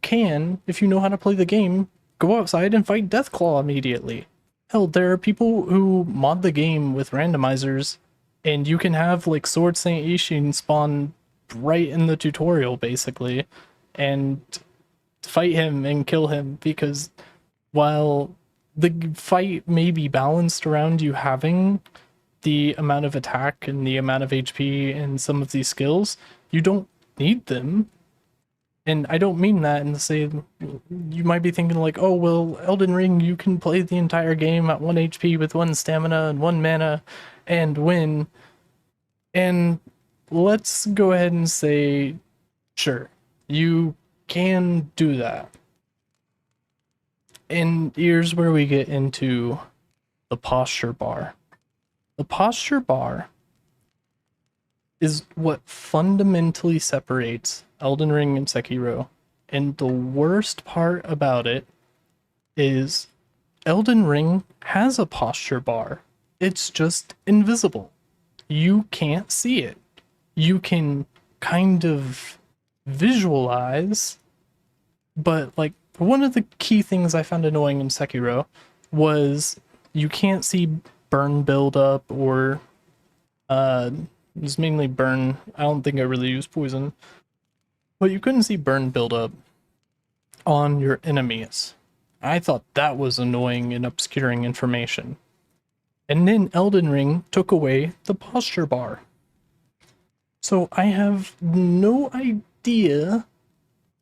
can, if you know how to play the game, go outside and fight Deathclaw immediately. Hell, there are people who mod the game with randomizers, and you can have like Sword Saint Ishin spawn right in the tutorial basically, and fight him and kill him, because while the fight may be balanced around you having the amount of attack and the amount of HP and some of these skills, you don't need them. And I don't mean that in the same, you might be thinking like, oh, well, Elden Ring, you can play the entire game at 1 HP with 1 stamina and 1 mana and win. And let's go ahead and say, sure, you can do that. And here's where we get into the posture bar. The posture bar is what fundamentally separates Elden Ring and Sekiro. And the worst part about it is Elden Ring has a posture bar. It's just invisible. You can't see it. You can kind of visualize, but like one of the key things I found annoying in Sekiro was you can't see burn buildup, or it's mainly burn. I don't think I really use poison, but you couldn't see burn buildup on your enemies. I thought that was annoying and obscuring information. And then Elden Ring took away the posture bar. So I have no idea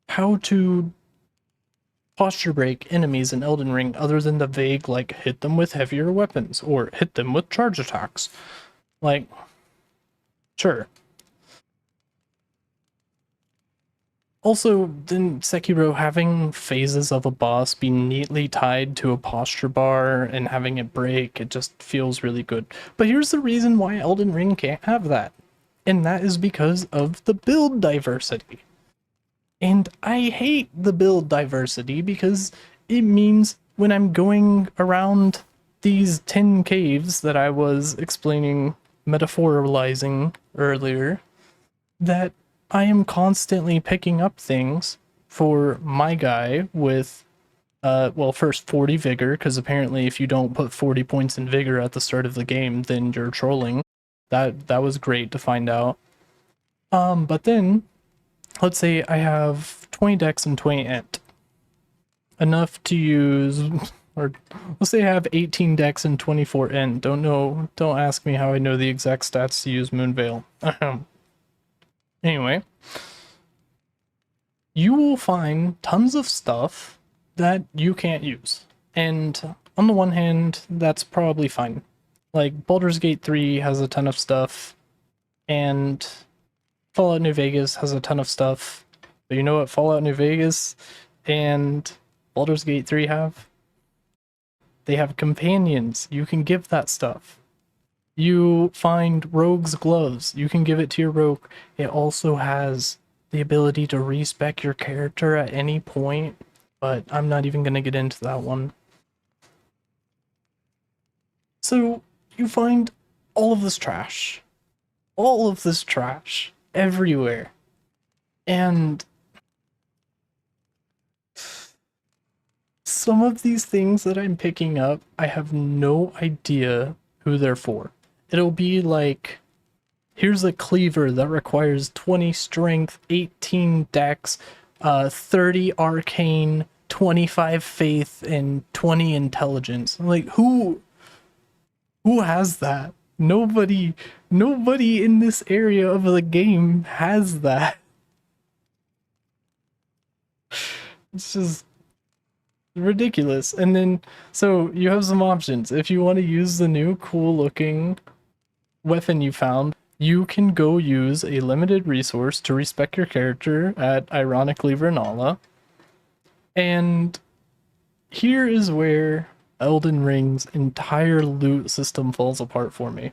how to posture break enemies in Elden Ring other than the vague, like, hit them with heavier weapons or hit them with charge attacks. Like, sure. Also, then Sekiro having phases of a boss be neatly tied to a posture bar and having it break, it just feels really good. But here's the reason why Elden Ring can't have that. And that is because of the build diversity. And I hate the build diversity because it means when I'm going around these 10 caves that I was explaining, metaphoralizing earlier, that I am constantly picking up things for my guy with Well, first 40 vigor, because apparently if you don't put 40 points in vigor at the start of the game, then you're trolling. That was great to find out. But then, let's say I have 20 dex and 20 int. Enough to use, or let's say I have 18 dex and 24 int. Don't ask me how I know the exact stats to use Moonveil. Anyway, you will find tons of stuff that you can't use. And on the one hand, that's probably fine. Like, Baldur's Gate 3 has a ton of stuff, and Fallout New Vegas has a ton of stuff. But you know what Fallout New Vegas and Baldur's Gate 3 have? They have companions. You can give that stuff. You find Rogue's gloves. You can give it to your rogue. It also has the ability to respec your character at any point, but I'm not even going to get into that one. So you find all of this trash. All of this trash everywhere. And some of these things that I'm picking up, I have no idea who they're for. It'll be like, here's a cleaver that requires 20 strength, 18 dex, 30 arcane, 25 faith, and 20 intelligence. Like, who has that? Nobody in this area of the game has that. It's just ridiculous. And then, so you have some options. If you want to use the new cool looking weapon you found, you can go use a limited resource to respec your character at ironically Vernala. And here is where Elden Ring's entire loot system falls apart for me.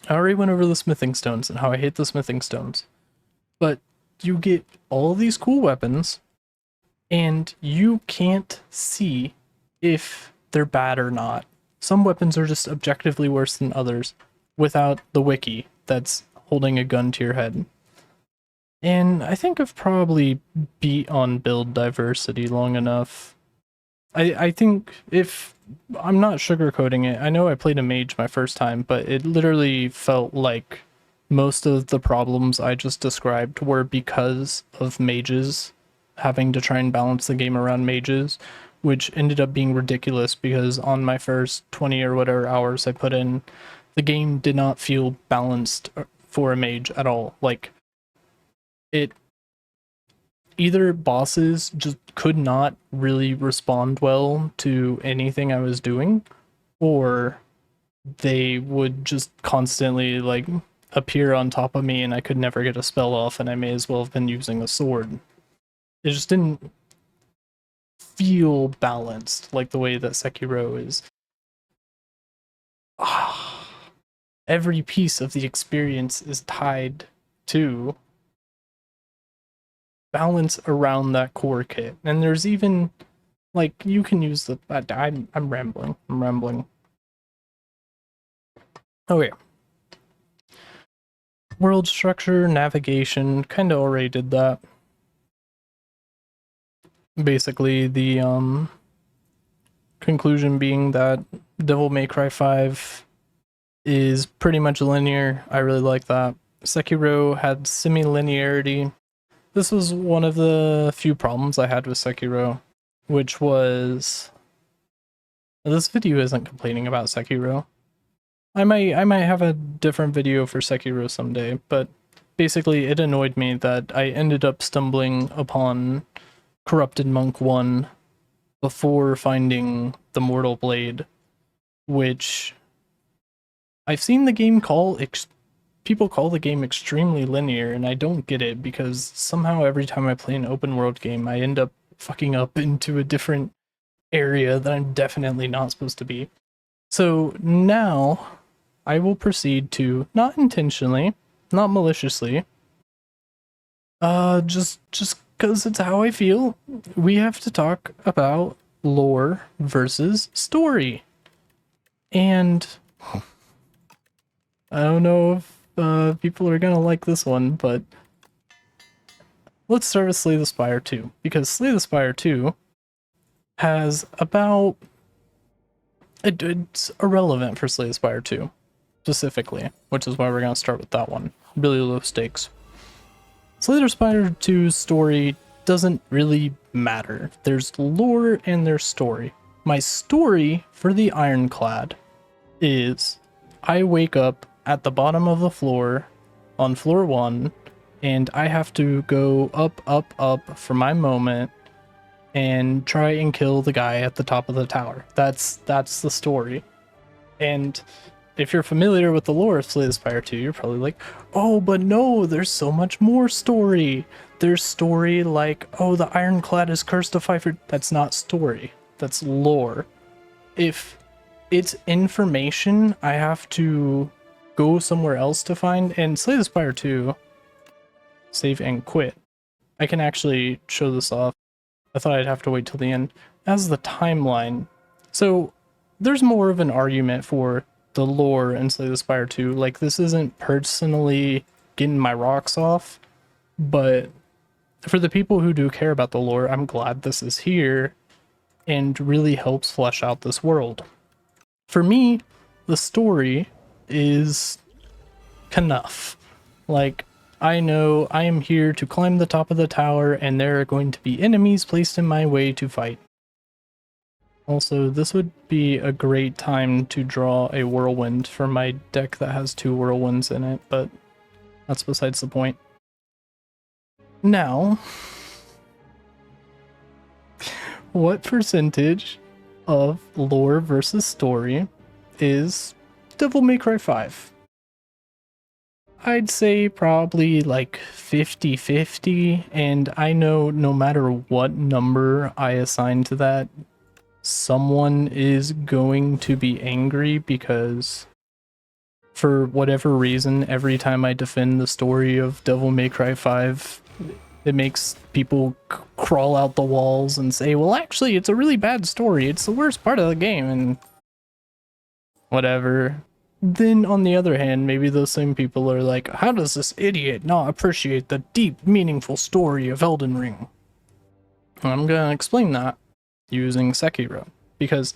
I already went over the smithing stones and how I hate the smithing stones. But you get all these cool weapons, and you can't see if they're bad or not. Some weapons are just objectively worse than others without the wiki that's holding a gun to your head. And I think I've probably beat on build diversity long enough. I think if I'm not sugarcoating it, I know I played a mage my first time, but it literally felt like most of the problems I just described were because of mages having to try and balance the game around mages, which ended up being ridiculous because on my first 20 or whatever hours I put in, the game did not feel balanced for a mage at all. Like, it either bosses just could not really respond well to anything I was doing, or they would just constantly like appear on top of me and I could never get a spell off, and I may as well have been using a sword. It just didn't feel balanced like the way that Sekiro is. Every piece of the experience is tied to balance around that core kit. And there's even like, you can use the I'm rambling. Okay. World structure, navigation, kind of already did that. Basically, the conclusion being that Devil May Cry 5 is pretty much linear. I really like that. Sekiro had semi-linearity. This was one of the few problems I had with Sekiro, which was, this video isn't complaining about Sekiro. I might have a different video for Sekiro someday, but basically it annoyed me that I ended up stumbling upon Corrupted Monk 1 before finding the Mortal Blade, which I've seen the game people call the game extremely linear, and I don't get it because somehow every time I play an open world game, I end up fucking up into a different area that I'm definitely not supposed to be. So now I will proceed to, not intentionally, not maliciously, just because it's how I feel, we have to talk about lore versus story. And I don't know if people are gonna like this one, but let's start with Slay the Spire 2, because Slay the Spire 2 has about it's irrelevant for Slay the Spire 2 specifically, which is why we're going to start with that one. Really low stakes. Slay the Spire 2's story doesn't really matter. There's lore and there's story. My story for the Ironclad is I wake up at the bottom of the floor on floor 1 and I have to go up for my moment and try and kill the guy at the top of the tower. That's the story. And if you're familiar with the lore of Slay the Spire 2, you're probably like, oh, but no, there's so much more story. There's story like, oh, the Ironclad is cursed to fight for... That's not story. That's lore. If it's information, I have to go somewhere else to find. And Slay the Spire 2, save and quit. I can actually show this off. I thought I'd have to wait till the end. As the timeline. So there's more of an argument for the lore in Slay the Spire 2. Like, this isn't personally getting my rocks off, but for the people who do care about the lore, I'm glad this is here and really helps flesh out this world. For me, the story is enough. Like, I know I am here to climb the top of the tower and there are going to be enemies placed in my way to fight. Also, this would be a great time to draw a whirlwind for my deck that has 2 whirlwinds in it, but that's besides the point. Now, what percentage of lore versus story is Devil May Cry 5? I'd say probably like 50-50, and I know no matter what number I assign to that, someone is going to be angry because for whatever reason, every time I defend the story of Devil May Cry 5, it makes people crawl out the walls and say, well, actually, it's a really bad story. It's the worst part of the game, and whatever. Then, on the other hand, maybe those same people are like, how does this idiot not appreciate the deep, meaningful story of Elden Ring? And I'm gonna explain that using Sekiro, because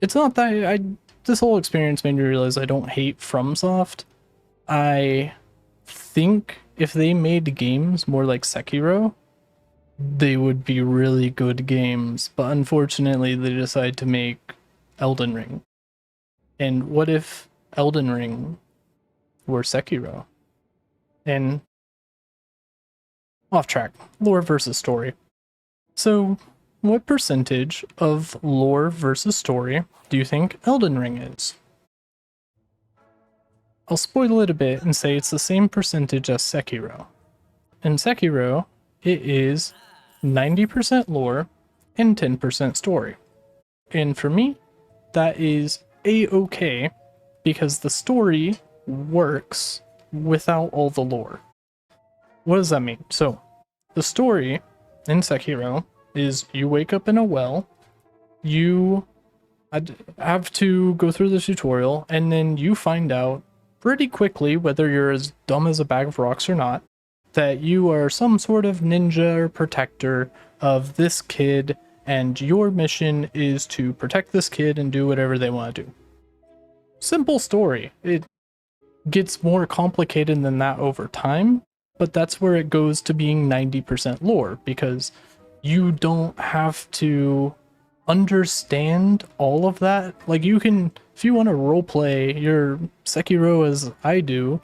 it's not that this whole experience made me realize I don't hate FromSoft. I think if they made games more like Sekiro, they would be really good games, but unfortunately they decided to make Elden Ring. And what if Elden Ring were Sekiro? And off track, lore versus story. So what percentage of lore versus story do you think Elden Ring is? I'll spoil it a bit and say it's the same percentage as Sekiro. In Sekiro, it is 90% lore and 10% story. And for me, that is a-okay, because the story works without all the lore. What does that mean? So, the story in Sekiro is you wake up in a well, you have to go through the tutorial, and then you find out pretty quickly, whether you're as dumb as a bag of rocks or not, that you are some sort of ninja or protector of this kid, and your mission is to protect this kid and do whatever they want to do. Simple story. It gets more complicated than that over time, but that's where it goes to being 90% lore, because you don't have to understand all of that. Like, you can, if you want to roleplay your Sekiro as I do,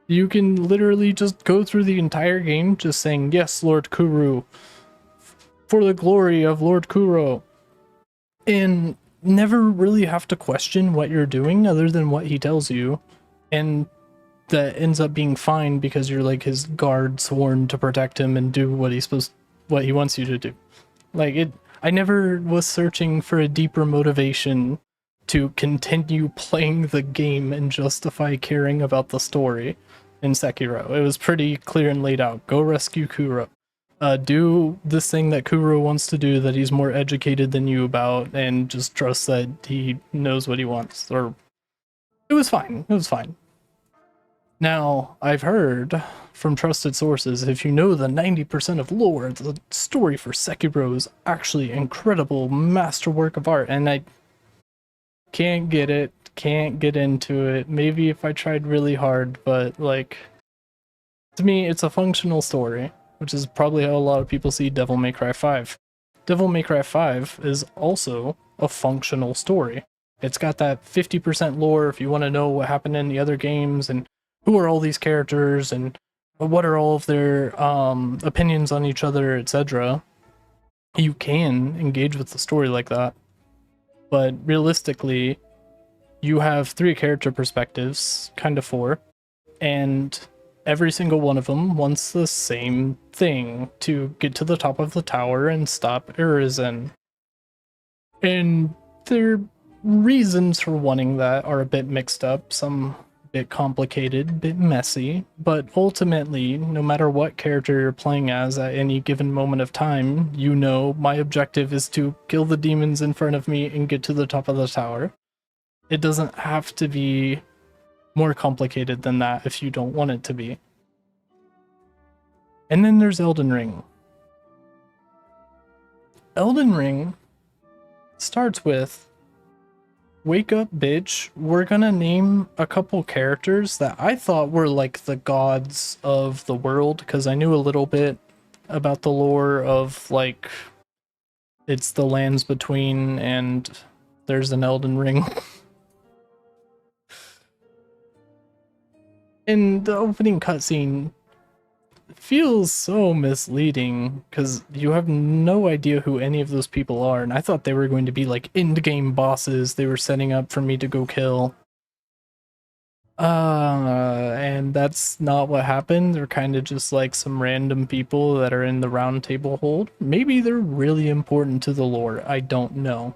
you can literally just go through the entire game just saying, yes, Lord Kuru, for the glory of Lord Kuro, and never really have to question what you're doing other than what he tells you, and that ends up being fine because you're like his guard sworn to protect him and do what he wants you to do. Like, I never was searching for a deeper motivation to continue playing the game and justify caring about the story in Sekiro. It was pretty clear and laid out. Go rescue Kuro. Do this thing that Kuro wants to do that he's more educated than you about, and just trust that he knows what he wants. Or it was fine. It was fine. Now, I've heard from trusted sources, if you know the 90% of lore, the story for Sekiro is actually incredible masterwork of art, and I can't get it, can't get into it. Maybe if I tried really hard, but like, to me, it's a functional story, which is probably how a lot of people see Devil May Cry 5. Devil May Cry 5 is also a functional story. It's got that 50% lore if you want to know what happened in the other games and who are all these characters and what are all of their opinions on each other, etc. You can engage with the story like that. But realistically, you have 3 character perspectives, kind of 4, and every single one of them wants the same thing: to get to the top of the tower and stop Urizen. And their reasons for wanting that are a bit mixed up, some bit complicated, bit messy, but ultimately, no matter what character you're playing as at any given moment of time, you know my objective is to kill the demons in front of me and get to the top of the tower. It doesn't have to be more complicated than that if you don't want it to be. And then there's Elden Ring. Elden Ring starts with, wake up, bitch. We're gonna name a couple characters that I thought were like the gods of the world, because I knew a little bit about the lore of like, it's the lands between and there's an Elden Ring. And the opening cutscene feels so misleading because you have no idea who any of those people are, and I thought they were going to be like end game bosses they were setting up for me to go kill. And that's not what happened. They're kind of just like some random people that are in the round table hold. Maybe they're really important to the lore, I don't know.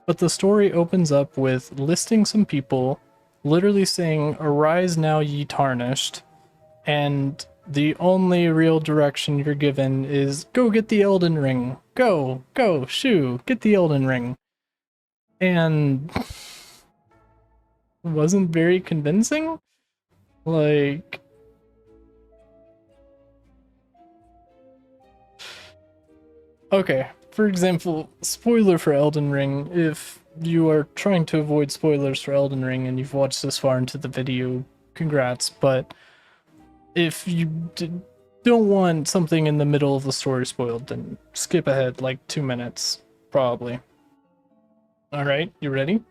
But the story opens up with listing some people, literally saying, "Arise now, ye tarnished," and the only real direction you're given is go get the Elden Ring. Go, shoo, get the Elden Ring. And wasn't very convincing. Like, okay, for example, spoiler for Elden Ring. If you are trying to avoid spoilers for Elden Ring and you've watched this far into the video, congrats, but if you don't want something in the middle of the story spoiled, then skip ahead like 2 minutes, probably. Alright, you ready?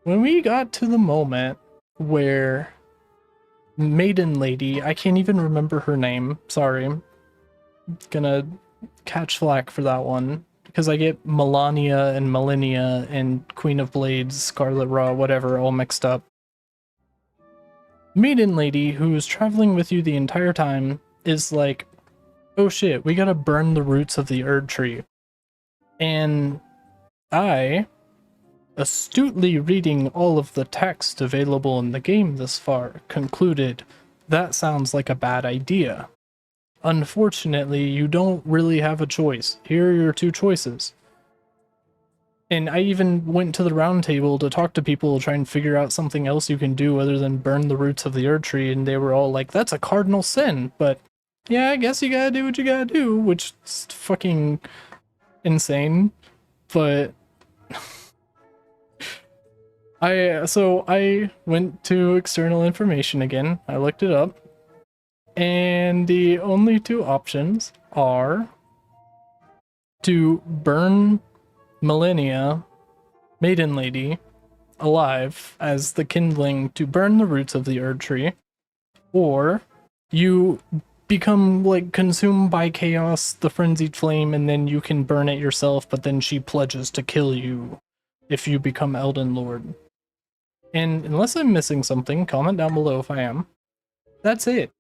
When we got to the moment where Maiden Lady, I can't even remember her name, sorry, I'm gonna catch flack for that one, because I get Melania and Millennia and Queen of Blades, Scarlet Raw, whatever, all mixed up. Maiden Lady, who's traveling with you the entire time, is like, oh shit, we gotta burn the roots of the Erd tree. And I, astutely reading all of the text available in the game this far, concluded that sounds like a bad idea. Unfortunately, you don't really have a choice. Here are your 2 choices. And I even went to the round table to talk to people, try and figure out something else you can do other than burn the roots of the Erd tree, and they were all like, that's a cardinal sin, but yeah, I guess you gotta do what you gotta do, which is fucking insane. But I went to external information again, I looked it up, and the only 2 options are to burn Millennia, Maiden Lady, alive as the kindling to burn the roots of the Erd tree, or you become like consumed by chaos, the frenzied flame, and then you can burn it yourself, but then she pledges to kill you if you become Elden Lord. And unless I'm missing something, comment down below if I am. That's it.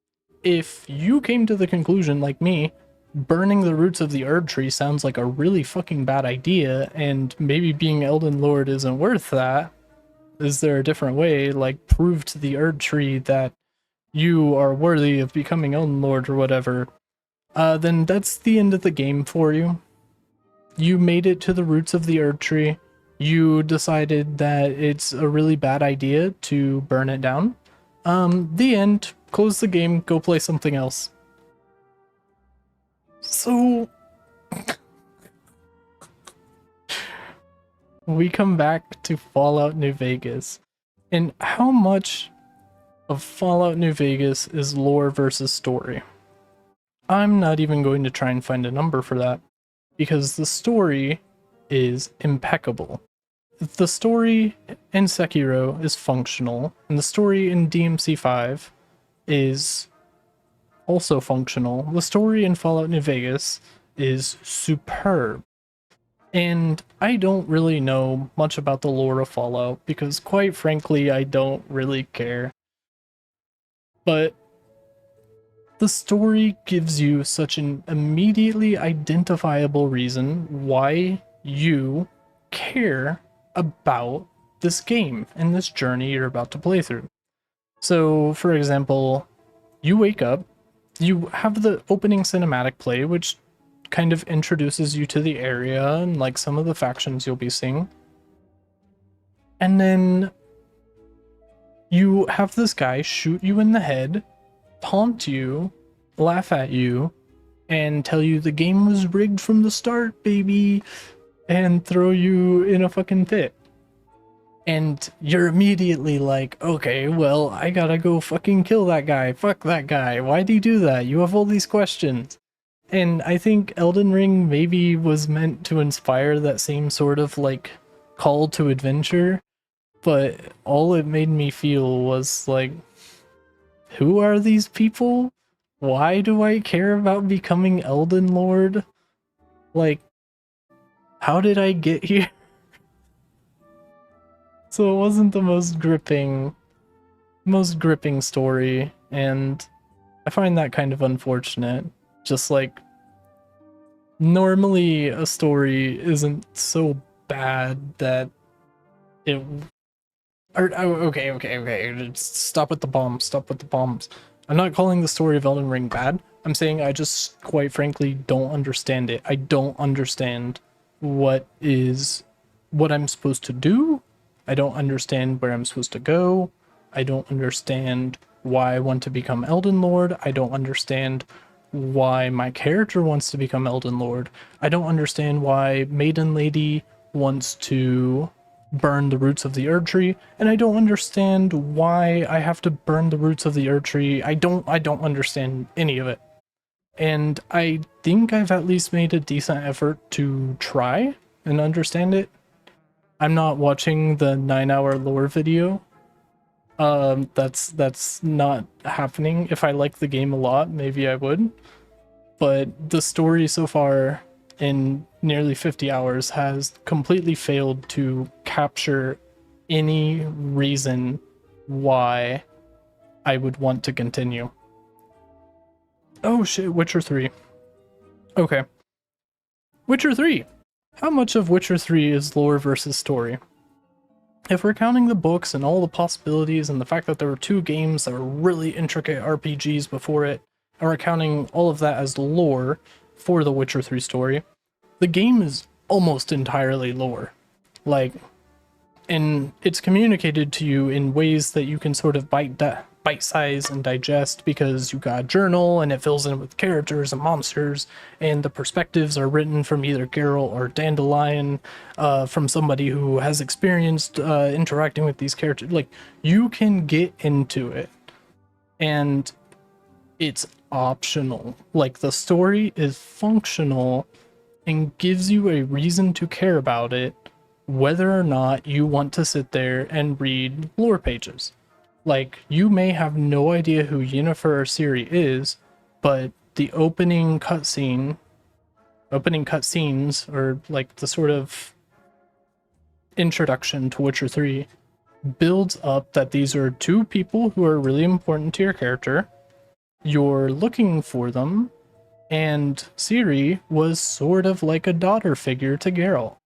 If you came to the conclusion, like me, burning the roots of the Erd tree sounds like a really fucking bad idea, and maybe being Elden Lord isn't worth that, is there a different way, like prove to the Erd tree that you are worthy of becoming Elden Lord or whatever, then that's the end of the game for you. You made it to the roots of the Erd tree. You decided that it's a really bad idea to burn it down. The end. Close the game, go play something else. So we come back to Fallout New Vegas. And how much of Fallout New Vegas is lore versus story? I'm not even going to try and find a number for that, because the story is impeccable. The story in Sekiro is functional, and the story in DMC5 is also functional. The story in Fallout New Vegas is superb. And I don't really know much about the lore of Fallout because, quite frankly, I don't really care. But the story gives you such an immediately identifiable reason why you care about this game and this journey you're about to play through. So, for example, you wake up, you have the opening cinematic play, which kind of introduces you to the area and like some of the factions you'll be seeing. And then you have this guy shoot you in the head, taunt you, laugh at you, and tell you the game was rigged from the start, baby, and throw you in a fucking pit. And you're immediately like, okay, well, I gotta go fucking kill that guy. Fuck that guy. Why'd he do that? You have all these questions. And I think Elden Ring maybe was meant to inspire that same sort of like call to adventure, but all it made me feel was like, who are these people? Why do I care about becoming Elden Lord? Like, how did I get here? So it wasn't the most gripping story, and I find that kind of unfortunate. Just like, normally a story isn't so bad that it... Okay. Stop with the bombs. I'm not calling the story of Elden Ring bad. I'm saying I just, quite frankly, don't understand it. I don't understand what I'm supposed to do. I don't understand where I'm supposed to go. I don't understand why I want to become Elden Lord. I don't understand why my character wants to become Elden Lord. I don't understand why Maiden Lady wants to burn the roots of the Erd Tree, and I don't understand why I have to burn the roots of the Erd Tree. I don't understand any of it. And I think I've at least made a decent effort to try and understand it. I'm not watching the 9-hour lore video. That's not happening. If I like the game a lot, maybe I would. But the story so far in nearly 50 hours has completely failed to capture any reason why I would want to continue. Oh shit, Witcher 3. Okay. Witcher 3. How much of Witcher 3 is lore versus story? If we're counting the books and all the possibilities and the fact that there were 2 games that were really intricate RPGs before it, and we're counting all of that as lore for the Witcher 3 story, the game is almost entirely lore. Like, and it's communicated to you in ways that you can sort of bite-size and digest, because you got a journal and it fills in with characters and monsters, and the perspectives are written from either Geralt or Dandelion, from somebody who has experienced interacting with these characters. Like, you can get into it, and it's optional. Like, the story is functional and gives you a reason to care about it, whether or not you want to sit there and read lore pages. Like, you may have no idea who Yennefer or Ciri is, but the opening cutscenes, or like the sort of introduction to Witcher 3, builds up that these are 2 people who are really important to your character. You're looking for them, and Ciri was sort of like a daughter figure to Geralt.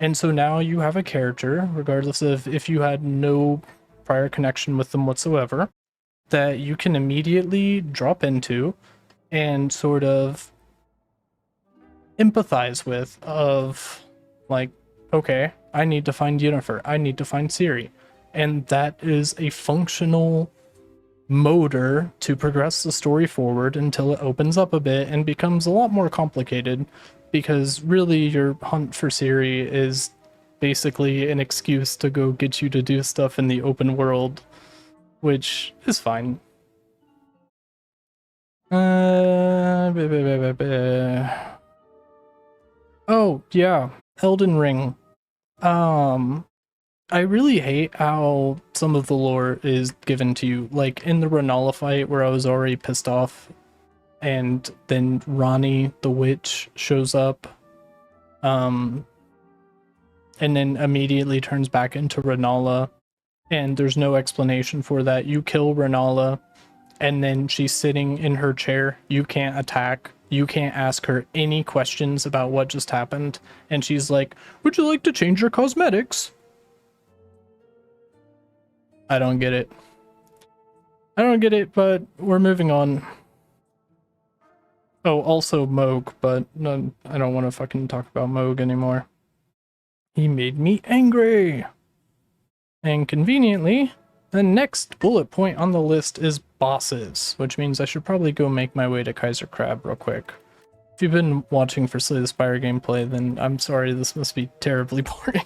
And so now you have a character, regardless of if you had no prior connection with them whatsoever, that you can immediately drop into and sort of empathize with, of like, okay, I need to find Yennefer, I need to find Ciri. And that is a functional motor to progress the story forward until it opens up a bit and becomes a lot more complicated, because really your hunt for Ciri is basically an excuse to go get you to do stuff in the open world, which is fine. Oh, yeah, Elden Ring. I really hate how some of the lore is given to you. Like in the Renala fight where I was already pissed off, and then Ronnie the witch shows up, and then immediately turns back into Renala, and there's no explanation for that. You kill Renala, and then she's sitting in her chair. You can't attack. You can't ask her any questions about what just happened. And she's like, "Would you like to change your cosmetics?" I don't get it. I don't get it, but we're moving on. Oh, also Mohg, but no, I don't want to fucking talk about Mohg anymore. He made me angry. And conveniently, the next bullet point on the list is bosses, which means I should probably go make my way to Kaiser Crab real quick. If you've been watching for Slay the Spire gameplay, then I'm sorry, this must be terribly boring.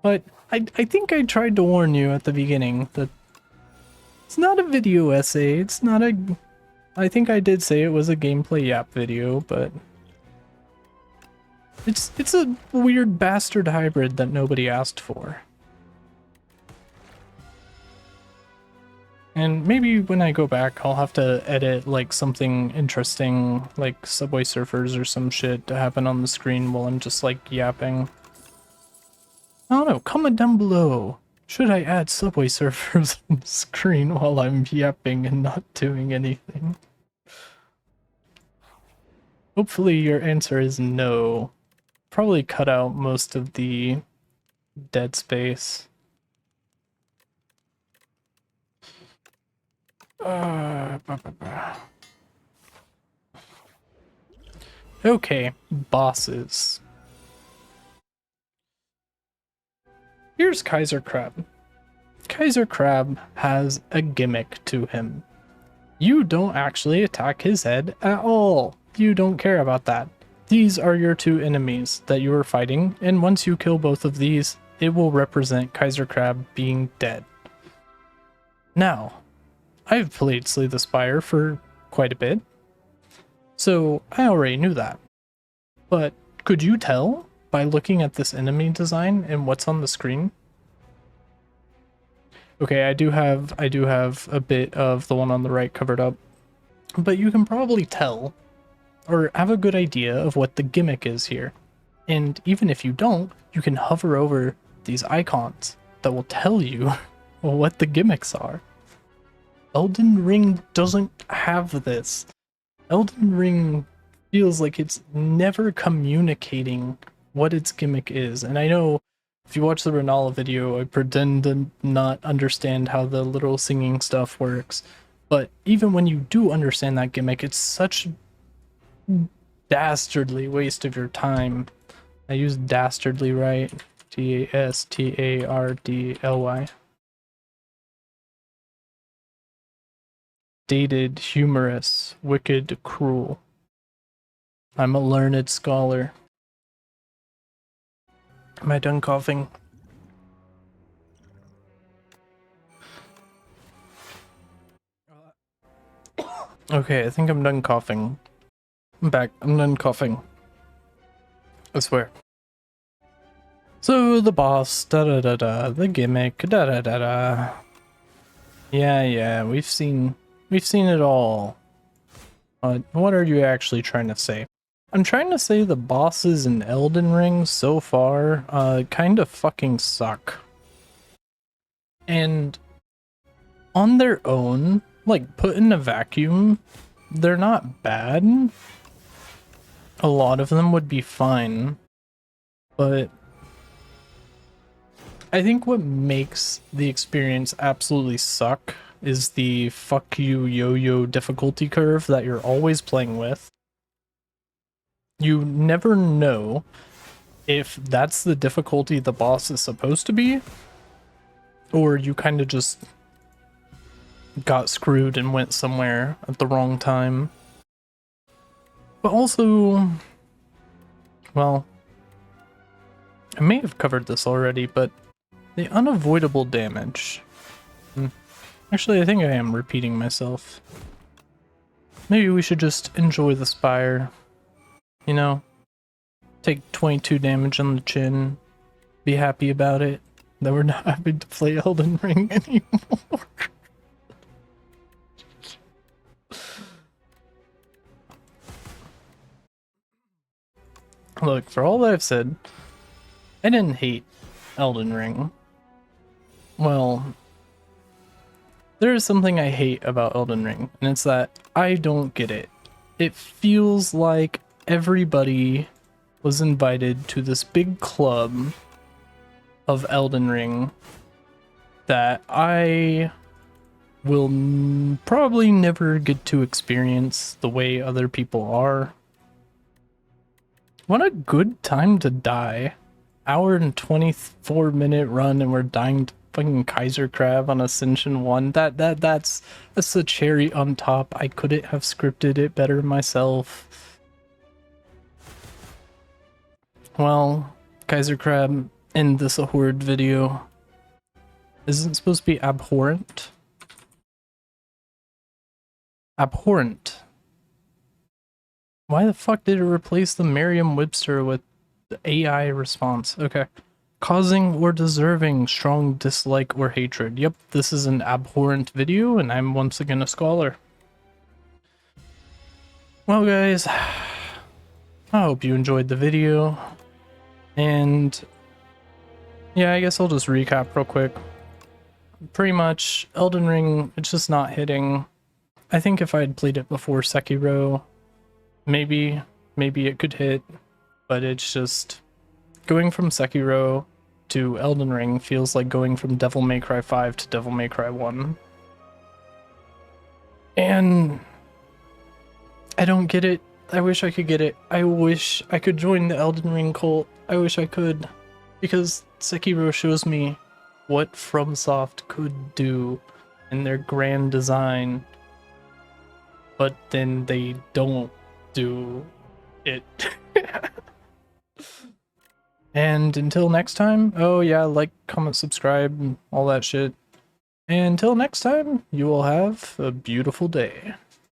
But I think I tried to warn you at the beginning that it's not a video essay, it's not a... I think I did say it was a gameplay yap video, but... It's a weird bastard hybrid that nobody asked for. And maybe when I go back, I'll have to edit like something interesting, like Subway Surfers or some shit to happen on the screen while I'm just like yapping. I don't know, comment down below. Should I add Subway Surfers on the screen while I'm yapping and not doing anything? Hopefully your answer is no. Probably cut out most of the dead space. Okay, bosses. Here's Kaiser Crab. Kaiser Crab has a gimmick to him. You don't actually attack his head at all. You don't care about that. These are your two enemies that you are fighting, and once you kill both of these, it will represent Kaiser Crab being dead. Now, I've played Slay the Spire for quite a bit, so I already knew that. But could you tell by looking at this enemy design and what's on the screen? Okay, I do have a bit of the one on the right covered up, but you can probably tell or have a good idea of what the gimmick is here. And even if you don't, you can hover over these icons that will tell you what the gimmicks are. Elden Ring doesn't have this. Elden Ring feels like it's never communicating what its gimmick is. And I know if you watch the Renala video, I pretend to not understand how the little singing stuff works. But even when you do understand that gimmick, it's such dastardly waste of your time. I use dastardly, right? Dastardly. Dated, humorous, wicked, cruel. I'm a learned scholar. Am I done coughing? Okay, I think I'm done coughing. I'm back. I'm done coughing. I swear. So the boss, the gimmick, Yeah, we've seen it all. What are you actually trying to say? I'm trying to say the bosses in Elden Ring so far, kind of fucking suck. And on their own, like put in a vacuum, they're not bad. A lot of them would be fine, but I think what makes the experience absolutely suck is the fuck you yo-yo difficulty curve that you're always playing with. You never know if that's the difficulty the boss is supposed to be, or you kind of just got screwed and went somewhere at the wrong time. But also, well, I may have covered this already, but the unavoidable damage. Actually, I think I am repeating myself. Maybe we should just enjoy the Spire. You know, take 22 damage on the chin, be happy about it, that we're not having to play Elden Ring anymore. Look, for all that I've said, I didn't hate Elden Ring. Well, there is something I hate about Elden Ring, and it's that I don't get it. It feels like everybody was invited to this big club of Elden Ring that I will probably never get to experience the way other people are. What a good time to die. Hour and 24-minute run and we're dying to fucking Kaiser Crab on Ascension 1. That's the cherry on top. I couldn't have scripted it better myself. Well, Kaiser Crab in this Horde video isn't supposed to be abhorrent. Abhorrent. Why the fuck did it replace the Merriam-Webster with the AI response? Okay. Causing or deserving strong dislike or hatred. Yep, this is an abhorrent video, and I'm once again a scholar. Well, guys, I hope you enjoyed the video. And yeah, I guess I'll just recap real quick. Pretty much, Elden Ring, it's just not hitting. I think if I had played it before Sekiro, maybe it could hit, but it's just going from Sekiro to Elden Ring feels like going from Devil May Cry 5 to Devil May Cry 1. And I don't get it. I wish I could get it. I wish I could join the Elden Ring cult. I wish I could, because Sekiro shows me what FromSoft could do in their grand design, but then they don't do it. And until next time, oh yeah, like, comment, subscribe, all that shit. And until next time, you will have a beautiful day.